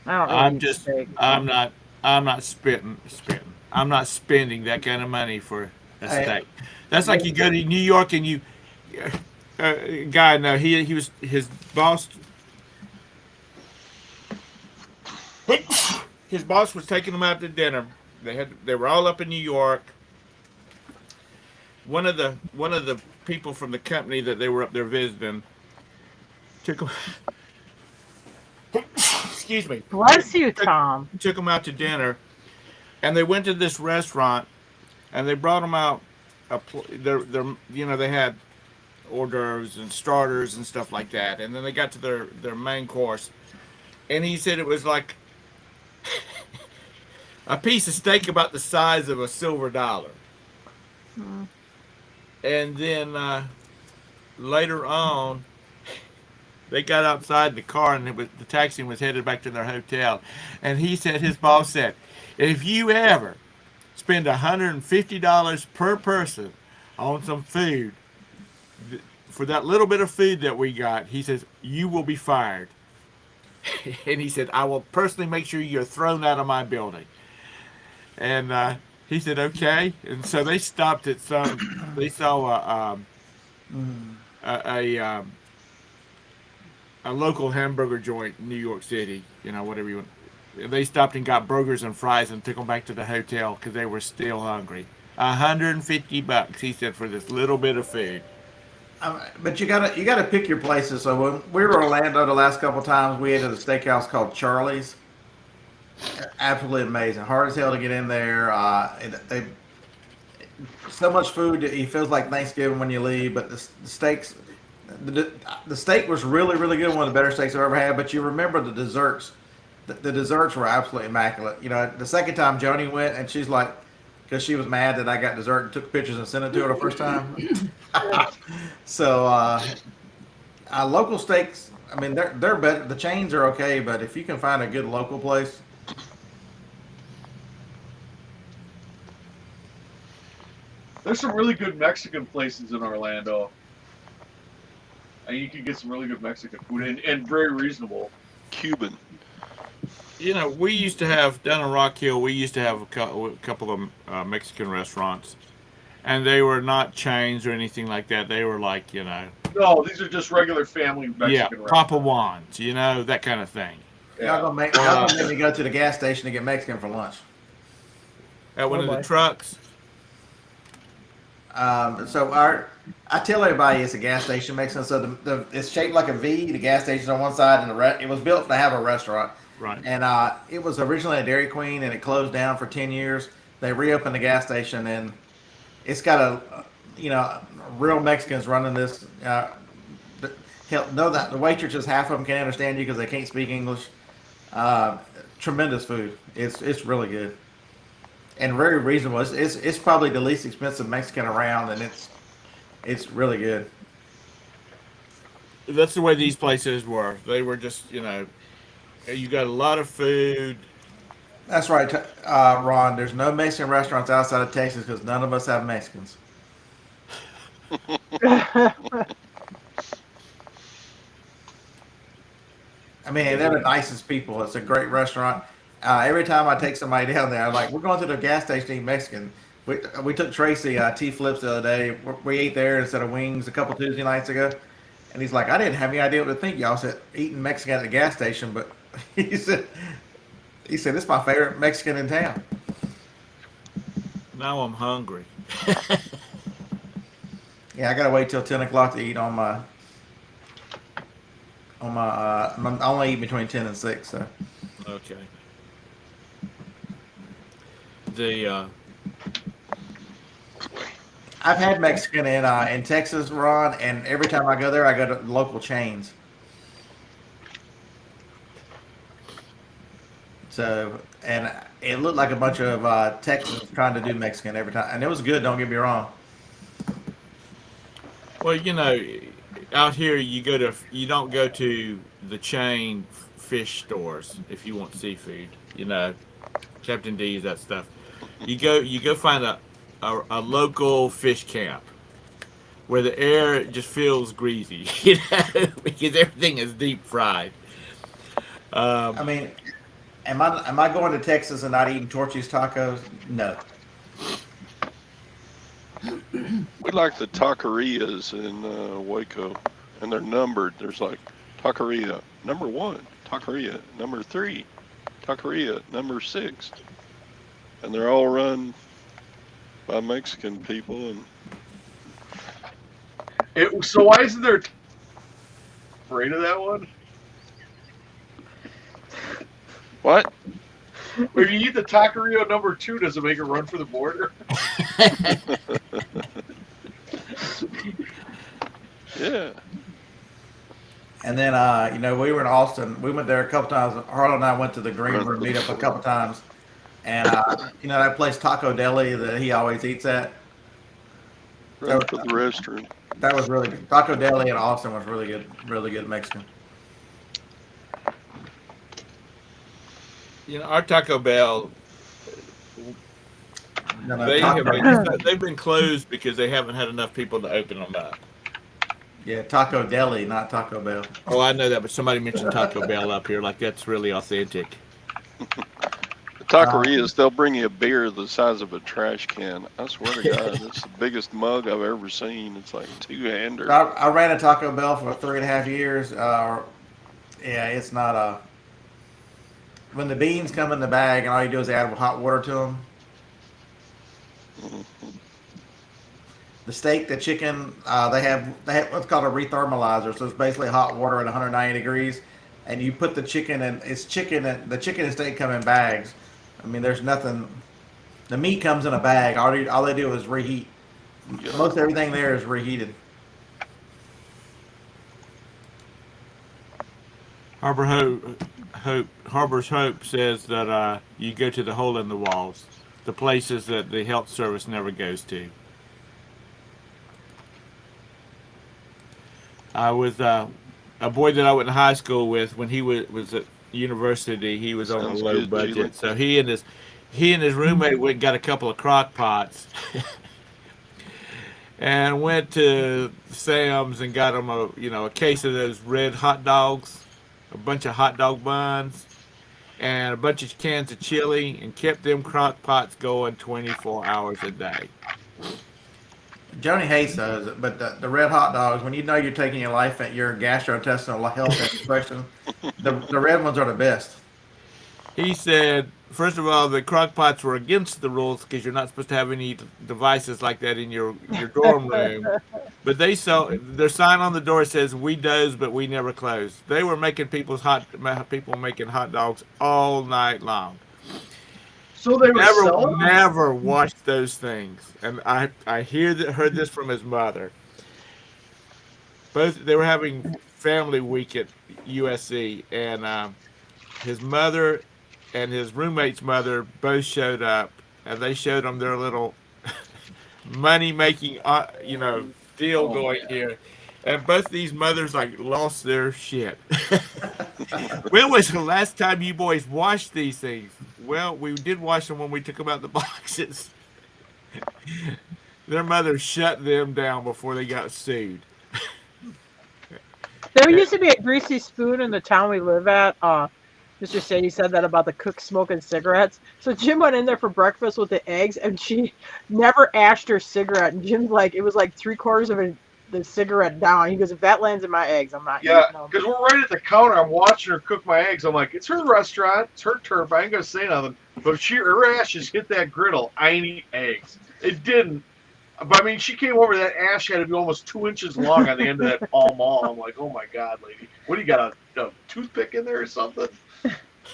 I don't really I'm eat just steak. I'm not spitting. I'm not spending that kind of money for a Hey. steak. That's like you go to New York and you guy no he was his boss his boss was taking them out to dinner. They were all up in New York. One of the people from the company that they were up there visiting took them excuse me Bless you, Tom. took them out to dinner, and they went to this restaurant, and they brought them out. They had hors d'oeuvres and starters and stuff like that, and then they got to their main course, and he said it was like a piece of steak about the size of a silver dollar. And then later on, they got outside the car, and the taxi was headed back to their hotel. And he said, his boss said, if you ever spend $150 per person on some food, for that little bit of food that we got, he says, you will be fired. And he said, I will personally make sure you're thrown out of my building. And he said, okay. And so they stopped at they saw a local hamburger joint in New York City, whatever you want. They stopped and got burgers and fries and took them back to the hotel because they were still hungry. $150, he said, for this little bit of food. But you gotta pick your places. So when we were in Orlando the last couple of times, we ate at a steakhouse called Charlie's. Absolutely amazing. Hard as hell to get in there. They so much food that it feels like Thanksgiving when you leave. But the steaks, the steak was really really good. One of the better steaks I've ever had. But you remember the desserts. The desserts were absolutely immaculate. The second time Joni went and she's like, because she was mad that I got dessert and took pictures and sent it to her the first time. So local steaks, I mean, they're better. The chains are okay, but if you can find a good local place. There's some really good Mexican places in Orlando. And you can get some really good Mexican food and very reasonable. Cuban. We used to have, down in Rock Hill, we used to have a couple of Mexican restaurants. And they were not chains or anything like that. They were like, No, these are just regular family Mexican restaurants. Papa Juan's, that kind of thing. Y'all gonna make me go to the gas station to get Mexican for lunch. At one of the trucks. So I tell everybody it's a gas station Mexican. So it's shaped like a V. The gas station's on one side, and it was built to have a restaurant. Right. And it was originally a Dairy Queen, and it closed down for 10 years. They reopened the gas station, and it's got real Mexicans running this. The waitresses, half of them can't understand you because they can't speak English. Tremendous food. It's really good. And very reasonable. It's probably the least expensive Mexican around, and it's really good. That's the way these places were. They were just, You got a lot of food. That's right, Ron. There's no Mexican restaurants outside of Texas because none of us have Mexicans. I mean, they're the nicest people. It's a great restaurant. Every time I take somebody down there, I'm like, we're going to the gas station to eat Mexican. We took Tracy T Flips the other day. We ate there instead of wings a couple Tuesday nights ago. And he's like, I didn't have any idea what to think. Y'all said eating Mexican at the gas station, but he said this is my favorite Mexican in town. Now I'm hungry. Yeah, I gotta wait till 10 o'clock to eat on my I only eat between 10 and 6. So Okay. The I've had Mexican in Texas, Ron, and every time I go there, I go to local chains. So, and it looked like a bunch of Texans trying to do Mexican every time, and it was good. Don't get me wrong. well, out here you don't go to the chain fish stores if you want seafood. Captain D's, that stuff. You go find a local fish camp where the air just feels greasy, because everything is deep fried. I mean, am I going to Texas and not eating Torchy's tacos? No. We like the taquerias in Waco, and they're numbered. There's like taqueria number 1, taqueria number 3, taqueria number 6, and they're all run by Mexican people. And So why isn't there afraid of that one? what? If you eat the taqueria number 2, does it make a run for the border? Yeah. And then, we were in Austin. We went there a couple times. Harlan and I went to the Green Room meetup a couple times. And, that place Taco Deli that he always eats at. Run for the restroom. That was really good. Taco Deli in Austin was really good Mexican. Our Taco Bell, they've been closed because they haven't had enough people to open them up. Yeah, Taco Deli, not Taco Bell. Oh, I know that, but somebody mentioned Taco Bell up here, like that's really authentic. The taquerias, they'll bring you a beer the size of a trash can. I swear to God, it's the biggest mug I've ever seen. It's like a 2-hander. I ran a Taco Bell for 3.5 years. Yeah, it's not a. When the beans come in the bag and all you do is add hot water to them. The steak, the chicken, they have what's called a rethermalizer. So it's basically hot water at 190 degrees, and you put the chicken and it's chicken. And the chicken and steak come in bags. I mean, there's nothing. The meat comes in a bag. All they do is reheat. Most everything there is reheated. Harbor's Hope says that you go to the hole in the walls, the places that the health service never goes to. I was a boy that I went to high school with when he was at university. He was on a Sounds low good, budget, Julie. so he and his roommate went and got a couple of crock pots. And went to Sam's and got them a case of those red hot dogs, a bunch of hot dog buns, and a bunch of cans of chili, and kept them crock pots going 24 hours a day. Joni hates those, but the red hot dogs, when you know you're taking your life at your gastrointestinal health expression, the red ones are the best. He said, first of all, the crock pots were against the rules because you're not supposed to have any devices like that in your dorm room. But their sign on the door says, "We doze, but we never close." They were making people making hot dogs all night long. So they were selling? Never watched those things, and I heard this from his mother. They were having family week at USC, and his mother and his roommate's mother both showed up, and they showed them their little money making deal going here, and both these mothers lost their shit. When was the last time you boys washed these things? Well, we did wash them when we took them out the boxes. Their mother shut them down before they got sued. There used to be a greasy spoon in the town we live at. Mr. Sadie said that about the cook smoking cigarettes. So Jim went in there for breakfast with the eggs, and she never ashed her cigarette. And Jim's like, it was like 3/4 of the cigarette down. He goes, if that lands in my eggs, I'm not Yeah, eating them. because we're right at the counter. I'm watching her cook my eggs. I'm like, it's her restaurant. It's her turf. I ain't going to say nothing. But if her ashes hit that griddle, I ain't eat eggs. It didn't. But I mean, she came over. That ash had to be almost 2 inches long on the end of that Pall Mall. I'm like, oh my God, lady. What do you got, a toothpick in there or something?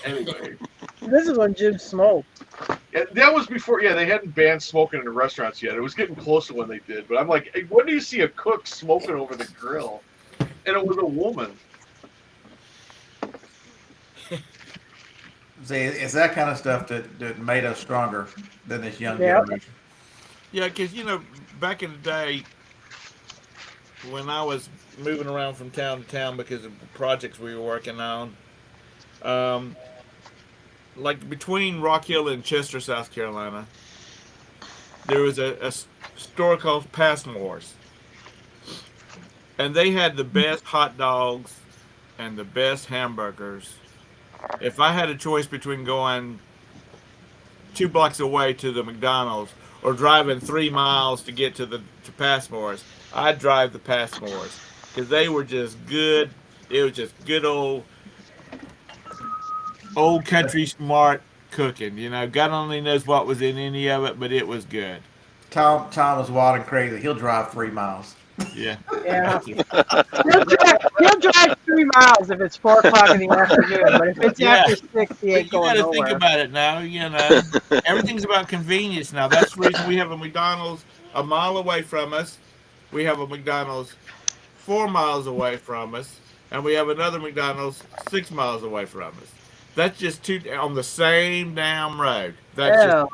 Anyway. This is when Jim smoked. Yeah, that was before, they hadn't banned smoking in the restaurants yet. It was getting close to when they did. But I'm like, hey, when do you see a cook smoking over the grill? And it was a woman. See, it's that kind of stuff that made us stronger than this young Yep. generation. Yeah, because, back in the day, when I was moving around from town to town because of the projects we were working on, like between Rock Hill and Chester, South Carolina, there was a store called Passmore's. And they had the best hot dogs and the best hamburgers. If I had a choice between going 2 blocks away to the McDonald's or driving 3 miles to get to Passmore's, I'd drive the Passmore's because they were just good. It was just good old country smart cooking. God only knows what was in any of it, but it was good. Tom is wild and crazy. He'll drive 3 miles. Yeah. Yeah. He'll drive 3 miles if it's 4 o'clock in the afternoon, but if it's Yeah. after 6, he But ain't you going got to nowhere. think about it now. Everything's about convenience now. That's the reason we have a McDonald's a mile away from us. We have a McDonald's 4 miles away from us, and we have another McDonald's 6 miles away from us. That's just two on the same damn road. Yeah.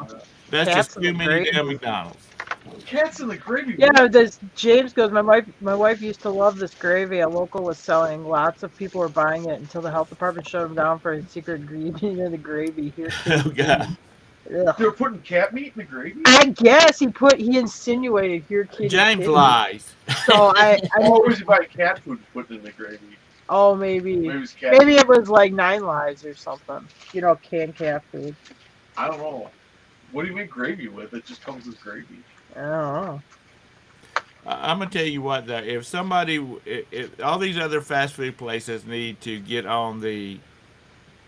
That's Cats just in too the many gravy. damn McDonald's. Cats in the gravy. Yeah, this James goes, my wife used to love this gravy. A local was selling. Lots of people were buying it until the health department shut them down for a secret ingredient in the gravy. Here, Oh God. Ugh. They were putting cat meat in the gravy? I guess he insinuated here, kitty. James kitty. lies. So I Always buy cat food and put it in the gravy. maybe Maybe it was cat maybe meat. it was like 9 Lives or something. Canned cat food. I don't know. What do you make gravy with? It just comes as gravy. I don't know. I'm gonna tell you what though. If somebody, if all these other fast food places need to get on the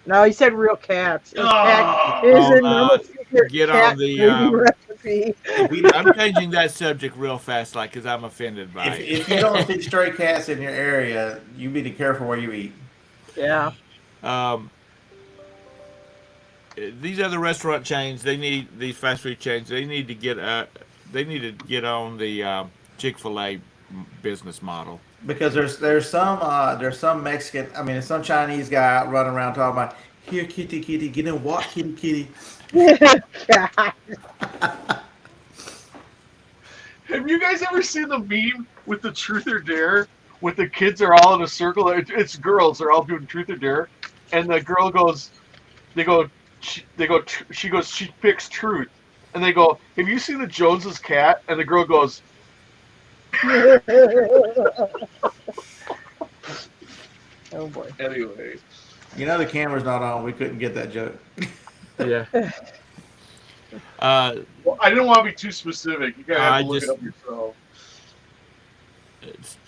No, he said real cats. Oh, It is on, another secret get cat on the, gravy recipe. I'm changing that subject real fast, like, because I'm offended by it. If you don't see stray cats in your area, you be careful where you eat. Yeah. These other restaurant chains, these fast food chains, they need to get on the Chick-fil-A business model. Because there's some Mexican, there's some Chinese guy out running around talking about, here kitty kitty, get in, walk kitty kitty. God. Have you guys ever seen the meme with the Truth or Dare? With the kids are all in a circle. It's girls. They're all doing Truth or Dare, and the girl goes, she goes, she picks Truth, and they go, have you seen the Joneses cat? And the girl goes, Oh boy. anyway. The camera's not on. We couldn't get that joke. Yeah. Well, I didn't want to be too specific. You guys have to look it up yourself.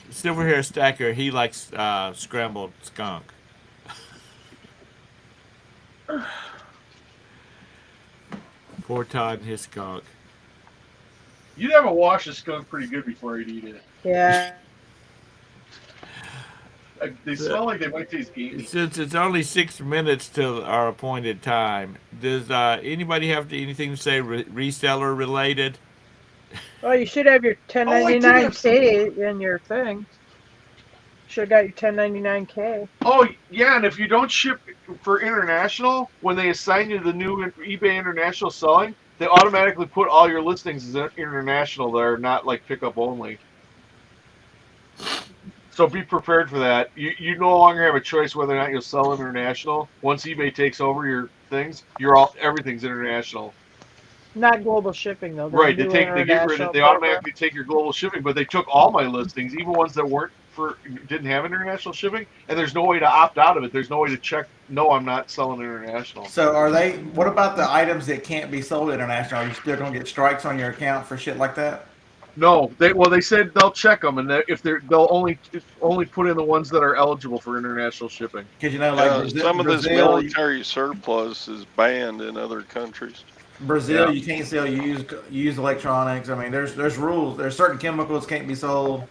Silver Hair Stacker, he likes scrambled skunk. Poor Todd and his skunk. You'd have to wash a skunk pretty good before you'd eat it. Yeah. They smell like they might taste gamey. Since it's only 6 minutes till our appointed time, does anybody have anything to say reseller related? Well, you should have your 1099K in your thing. Should have got your 1099K. Oh, yeah, and if you don't ship for international, when they assign you the new eBay International selling, they automatically put all your listings as international that are not like pickup only. So be prepared for that. You no longer have a choice whether or not you'll sell international. Once eBay takes over your things, everything's international. Not global shipping though. Right. They do They get rid of, international they program. automatically take your global shipping, but they took all my listings, even ones that didn't have international shipping, and there's no way to opt out of it. There's no way to check. No, I'm not selling international. So what about the items that can't be sold international? Are you still going to get strikes on your account for shit like that? No, they said they'll check them, and they'll only put in the ones that are eligible for international shipping. Because like some of this Brazil, military surplus is banned in other countries. Brazil, you can't sell used electronics. I mean, there's rules. There's certain chemicals can't be sold.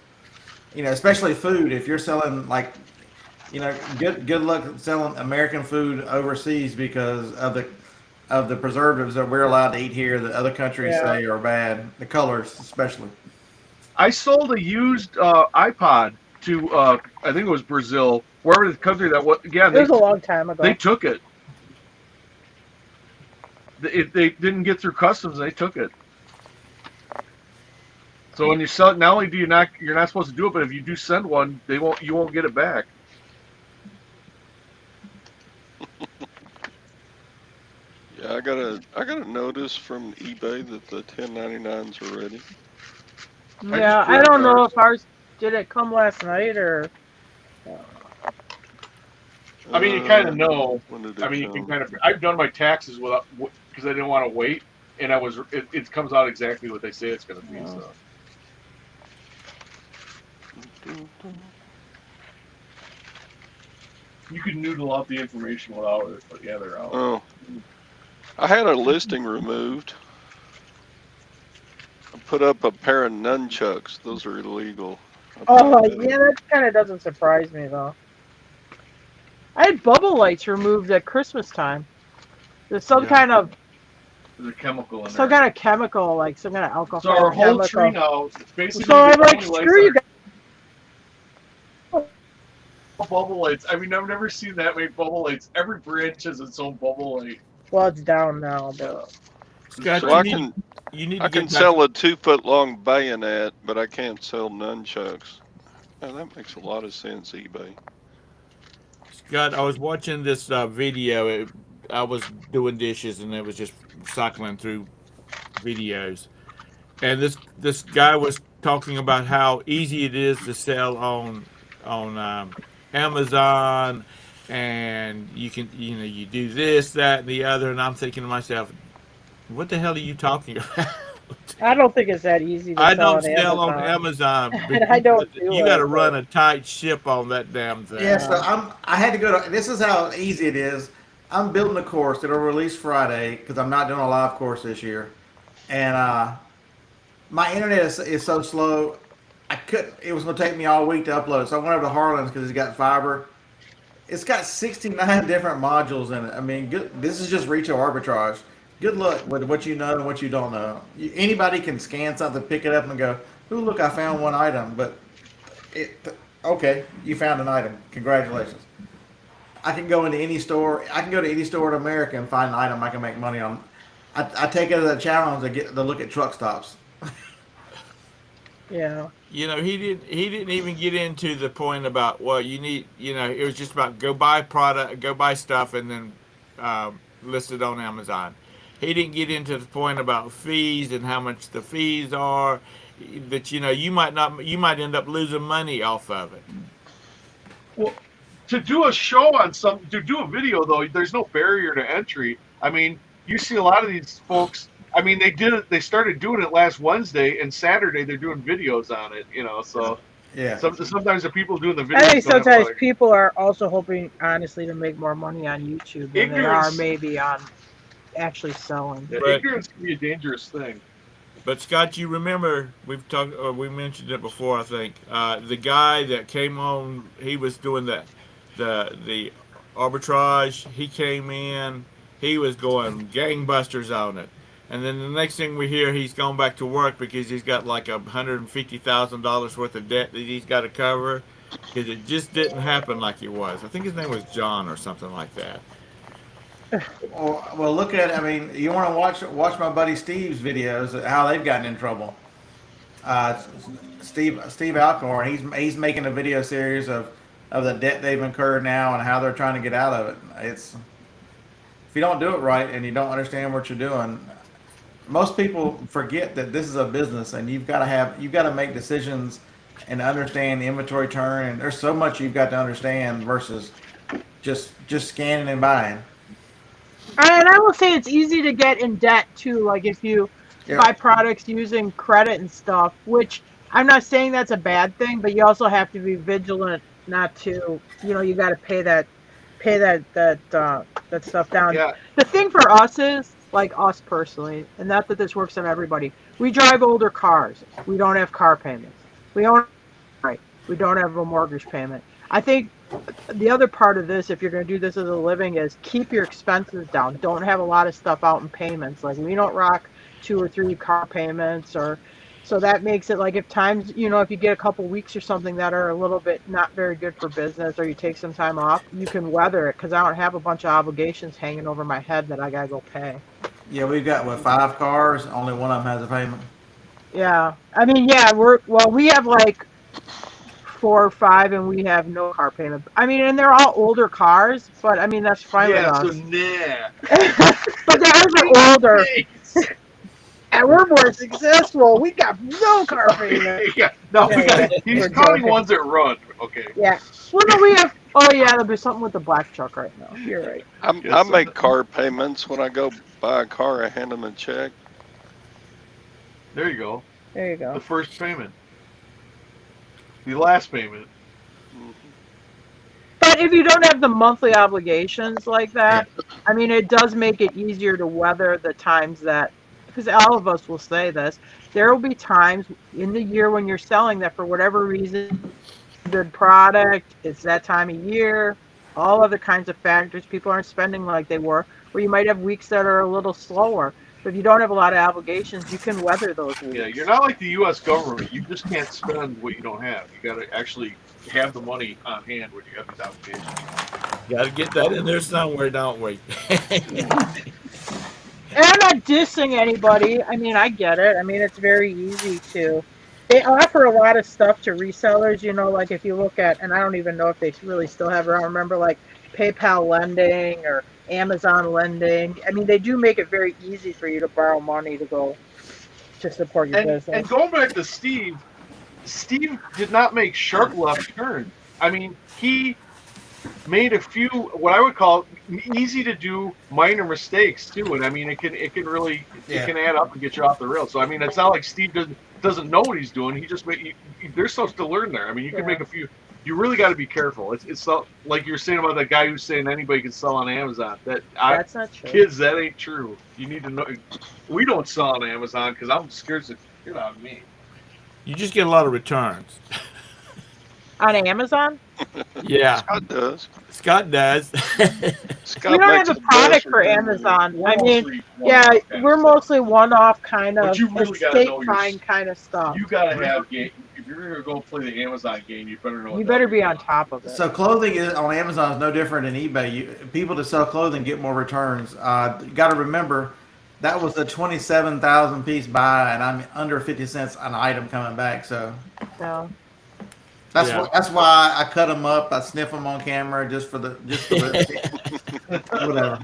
Especially food. If you're selling good luck selling American food overseas because of the preservatives that we're allowed to eat here that other countries say are bad. The colors, especially. I sold a used iPod to I think it was Brazil, wherever the country that was. Yeah, it was a long time ago. They took it. They didn't get through customs. They took it. So when you sell it, not only you're not supposed to do it, but if you do send one, you won't get it back. Yeah, I got a notice from eBay that the 1099s are ready. Yeah, I don't know if ours did it come last night or. I mean, you kind of know. When did it I mean, you come? can kind of. I've done my taxes because I didn't want to wait, and it comes out exactly what they say it's going to be. So. You can noodle out the information without it, but yeah, they're out. Oh, I had a listing removed. I put up a pair of nunchucks. Those are illegal. Oh, yeah, that kind of doesn't surprise me, though. I had bubble lights removed at Christmas time. There's some kind of... There's a chemical in there. Some kind of chemical, like some kind of alcohol. So our whole chemical. tree now, basically... So I'm like, screw you guys. Bubble lights. I mean, I've never seen that many bubble lights. Every branch has its own bubble light. Well, it's down now, but... Scott, So I can sell a 2-foot long bayonet, but I can't sell nunchucks. Oh, that makes a lot of sense, eBay. Scott, I was watching this video. I was doing dishes, and it was just cycling through videos. And this guy was talking about how easy it is to sell on Amazon, and you do this, that, and the other. And I'm thinking to myself, what the hell are you talking about? I don't think it's that easy to I sell don't sell on Amazon. And I don't do You got to it, run a tight ship on that damn thing. Yeah, so I had to go to. This is how easy it is. I'm building a course. It'll release Friday because I'm not doing a live course this year, and my internet is so slow. I couldn't. It was going to take me all week to upload. So I went over to Harlan's because it's got fiber. It's got 69 different modules in it. I mean, this is just retail arbitrage. Good luck with what you know and what you don't know. Anybody can scan something, pick it up, and go, "Ooh, look, I found one item." But okay, you found an item. Congratulations. I can go into any store. I can go to any store in America and find an item I can make money on. I take it as a challenge to look at truck stops. Yeah. He didn't even get into the point about, well, you need, it was just about go buy stuff and then list it on Amazon. He didn't get into the point about fees and how much the fees are, that you might end up losing money off of it. Well, to do a show on to do a video though, there's no barrier to entry. I mean, you see a lot of these folks. I mean, they started doing it last Wednesday, and Saturday they're doing videos on it. So yeah. Sometimes the people doing the videos. I think sometimes people are also hoping, honestly, to make more money on YouTube than they are maybe on actually selling. Yeah, ignorance can be a dangerous thing. But Scott, you remember we mentioned it before. I think the guy that came on, he was doing the arbitrage. He came in, he was going gangbusters on it, and then the next thing we hear, he's gone back to work because he's got like $150,000 worth of debt that he's got to cover because it just didn't happen like it was. I think his name was John or something like that. Well, look at. I mean, you want to watch my buddy Steve's videos how they've gotten in trouble. uh, Steve Alcorn. He's making a video series of the debt they've incurred now and how they're trying to get out of it. It's if you don't do it right and you don't understand what you're doing, most people forget that this is a business and you've got to make decisions and understand the inventory turn, and there's so much you've got to understand versus just scanning and buying. And I will say it's easy to get in debt too. Like if you Yeah. buy products using credit and stuff, which I'm not saying that's a bad thing, but you also have to be vigilant not to, you got to pay that stuff down. Yeah, The thing for us is like us personally, and not that this works on everybody. We drive older cars. We don't have car payments. We own right. We don't have a mortgage payment. I think the other part of this, if you're going to do this as a living, is keep your expenses down. Don't have a lot of stuff out in payments. Like we don't rock 2 or 3 car payments, or so that makes it like if times, if you get a couple weeks or something that are a little bit not very good for business, or you take some time off, you can weather it because I don't have a bunch of obligations hanging over my head that I gotta go pay. Yeah, we've got 5 cars. Only one of them has a payment. Yeah, I mean, yeah, we have like 4 or 5, and we have no car payment. I mean, and they're all older cars, but I mean that's fine with yeah. So us. nah. But the ours are older, Thanks. and we're more successful. We got no car payment. Yeah. No, Yeah, we got. yeah, He's we're counting joking. ones that run. Okay. Yeah. Well, no, we have. Oh yeah, there'll be something with the black truck right now. You're right. I Yes, make car payments when I go buy a car. I hand them a check. There you go. There you The go. first payment. The last payment. But if you don't have the monthly obligations like that, I mean, it does make it easier to weather the times that, because all of us will say this, there will be times in the year when you're selling that for whatever reason, good product, it's that time of year, all other kinds of factors, people aren't spending like they were, where you might have weeks that are a little slower. But if you don't have a lot of obligations, you can weather those weeks. Yeah, you're not like the U.S. government. You just can't spend what you don't have. You got to actually have the money on hand when you have these obligations. Got to get that in there somewhere, don't we? And I'm not dissing anybody. I mean, I get it. I mean, it's very easy to. They offer a lot of stuff to resellers, like if you look at, and I don't even know if they really still have it. I don't remember like PayPal lending or Amazon lending. I mean, they do make it very easy for you to borrow money to go to support your And business. going back to Steve, Steve did not make sharp left turns. I mean, he made a few what I would call easy to do minor mistakes too, and I mean it can really it can add up and get you off the rails. So I mean it's not like Steve doesn't know what he's doing. He just there's stuff to learn there. I mean you can make a few. You really got to be careful. It's not, like you're saying about that guy who's saying anybody can sell on Amazon. That's not true. Kids, that ain't true. You need to know. We don't sell on Amazon because I'm scared to get out of me. You just get a lot of returns. On Amazon? Yeah, Scott does. Scott does. Scott We don't makes have a the product best for return. Amazon. We're I mean, mostly yeah, one-off kind we're of stuff. mostly one-off kind of But you really gotta know estate your- find kind of stuff. You gotta have game. If you're gonna go play the Amazon game, you better know. You better be on top of it. So clothing on Amazon is no different than eBay. People that sell clothing get more returns. You got to remember that was a 27,000 piece buy, and I'm under 50 cents an item coming back. So So, that's why I cut them up. I sniff them on camera just for the whatever.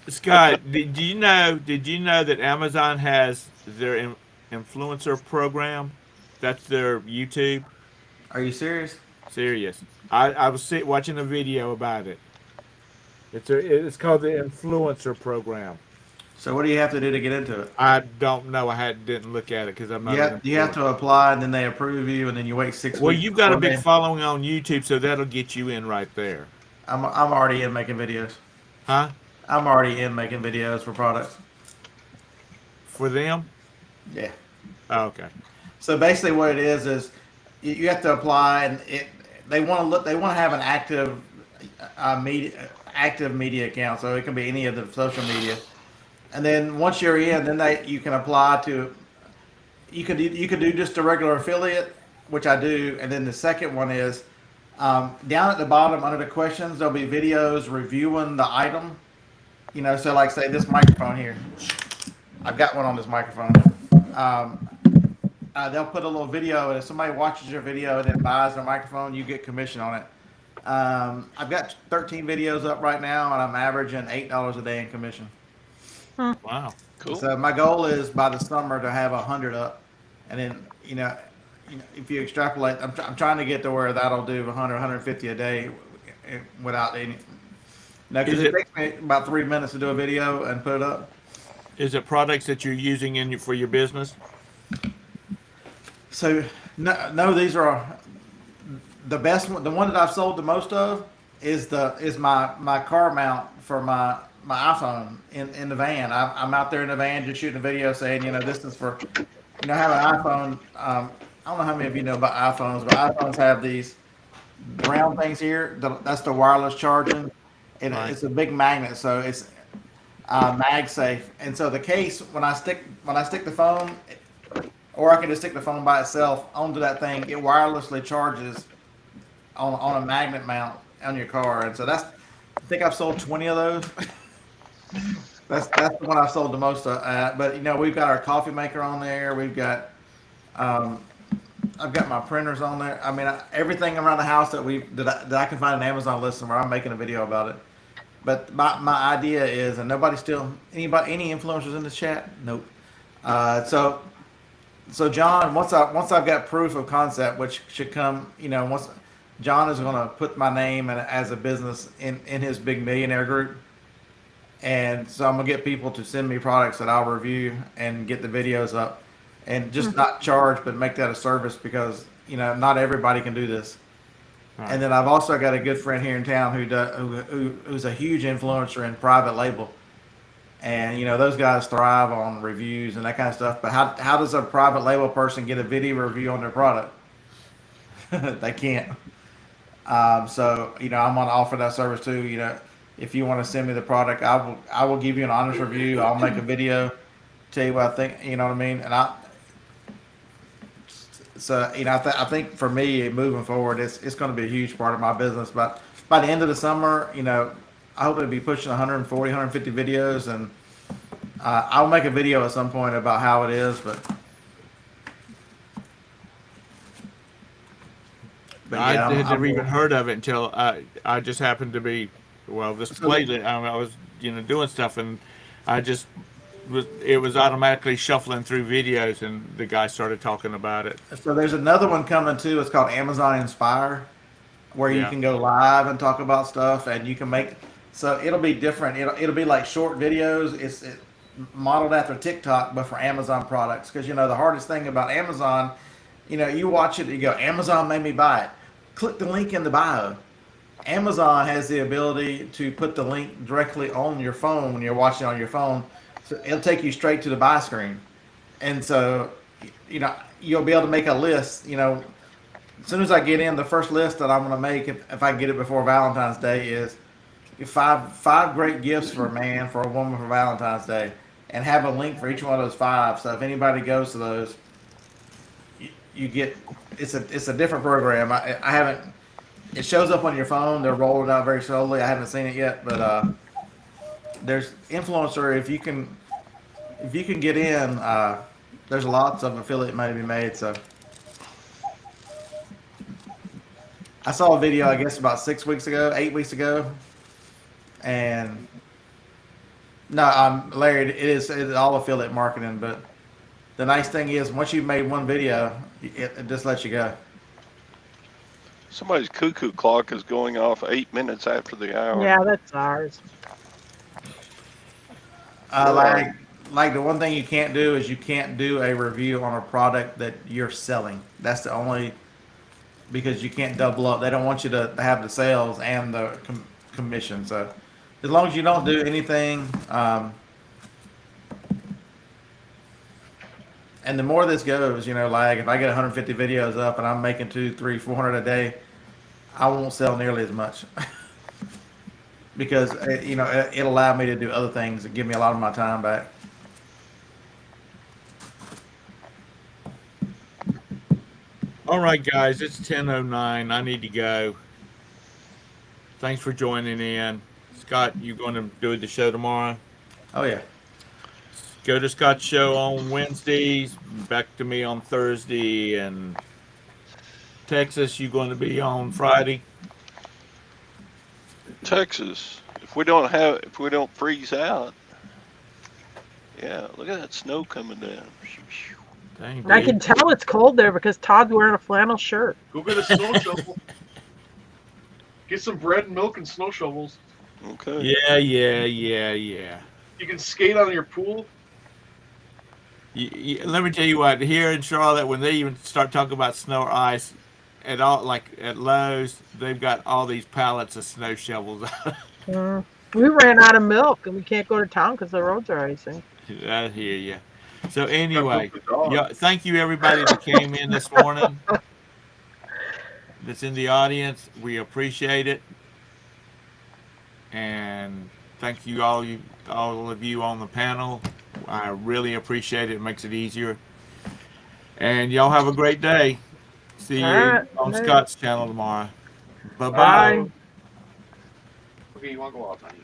Scott, did you know that Amazon has their influencer program? That's their YouTube. Are you serious? Serious. I was watching a video about it. It's called the influencer program. So what do you have to do to get into it? I don't know. Didn't look at it because I'm not. You have to apply, and then they approve you, and then you wait 6 Well, weeks. you've got a before big following on YouTube, so that'll get you in right there. I'm already in making videos. Huh? I'm already in making videos for products. For them? Yeah. Oh, okay. So basically, what it is you have to apply, and they want to have an active media account, so it can be any of the social media. And then once you're in, then you can apply to. You could do just a regular affiliate, which I do, and then the second one is down at the bottom under the questions. There'll be videos reviewing the item. So like say this microphone here. I've got one on this microphone. they'll put a little video, and if somebody watches your video and then buys their microphone, you get commission on it. I've got 13 videos up right now, and I'm averaging $8 a day in commission. Wow. Cool. So my goal is by the summer to have 100 up, and then if you extrapolate, I'm trying to get to where that'll do 100, 150 a day without any. No, because it takes me about 3 minutes to do a video and put it up. Is it products that you're using for your business? So no, these are the best one. The one that I've sold the most of is my car mount for my iPhone in the van. I'm out there in the van just shooting a video saying, this is for, I have an iPhone. I don't know how many of you know about iPhones, but iPhones have these round things here. That's the wireless charging. Right. It's a big magnet, so it's mag safe. And so the case, when I stick the phone, or I can just stick the phone by itself onto that thing, it wirelessly charges on a magnet mount on your car. And so I think I've sold 20 of those. That's the one I've sold the most at. But we've got our coffee maker on there. We've got I've got my printers on there. I mean, everything around the house that I can find an Amazon listing where I'm making a video about it. But my idea is, and any influencers in the chat? Nope. So John, once I've got proof of concept, which should come, once John is going to put my name as a business in his big millionaire group. And so I'm gonna get people to send me products that I'll review and get the videos up, and just not charge, but make that a service, because not everybody can do this. Right. And then I've also got a good friend here in town who's a huge influencer in private label, and those guys thrive on reviews and that kind of stuff. But how does a private label person get a video review on their product? They can't. So I'm gonna offer that service too. If you want to send me the product, I will give you an honest review. I'll make a video, tell you what I think. You know what I mean? And I think for me moving forward, it's going to be a huge part of my business. But by the end of the summer, I hope to be pushing 140, 150 videos, and I'll make a video at some point about how it is. But I had never even heard of it until I just happened to be, this lately I was doing stuff, and it was automatically shuffling through videos, and the guy started talking about it. So there's another one coming too. It's called Amazon Inspire, where you can go live and talk about stuff, and you can make. So it'll be different. It'll be like short videos. It's modeled after TikTok, but for Amazon products. Because the hardest thing about Amazon, you watch it, you go, Amazon made me buy it. Click the link in the bio. Amazon has the ability to put the link directly on your phone when you're watching on your phone. So it'll take you straight to the buy screen. And so, you'll be able to make a list. As soon as I get in, the first list that I'm going to make, if I get it before Valentine's Day, is five great gifts for a man, for a woman, for Valentine's Day, and have a link for each one of those 5. So if anybody goes to those, you get, it's a different program. I haven't. It shows up on your phone. They're rolling out very slowly. I haven't seen it yet, but there's influencer. If you can get in, there's lots of affiliate money to be made. So I saw a video, I guess about 8 weeks ago, and no, Larry, it's all affiliate marketing. But the nice thing is, once you've made one video, it just lets you go. Somebody's cuckoo clock is going off 8 minutes after the hour. Yeah, that's ours. Like the one thing you can't do is you can't do a review on a product that you're selling. That's the only, because you can't double up. They don't want you to have the sales and the commission. So as long as you don't do anything, and the more this goes, like if I get 150 videos up and I'm making 200, 300, 400 a day, I won't sell nearly as much. Because it'll allow me to do other things that give me a lot of my time back. All right, guys, it's 10:09. I need to go. Thanks for joining in. Scott, you going to do the show tomorrow? Oh yeah. Go to Scott's show on Wednesdays. Back to me on Thursday. And Texas, you going to be on Friday? Texas. If we don't freeze out. Yeah, look at that snow coming down. Dang, I dude. can tell it's cold there because Todd's wearing a flannel shirt. Go get a snow shovel. Get some bread and milk and snow shovels. Okay. Yeah. You can skate on your pool. Let me tell you what. Here in Charlotte, when they even start talking about snow or ice, at all like at Lowe's, they've got all these pallets of snow shovels. We ran out of milk and we can't go to town because the roads are icing. I hear you. So anyway, Got the dog. yeah, thank you everybody that came in this morning. That's in the audience. We appreciate it, and thank you all of you on the panel. I really appreciate it. It makes it easier. And y'all have a great day. See you All right. on Hey. Scott's channel tomorrow. Bye-bye. Bye. Okay, you want to go out, honey?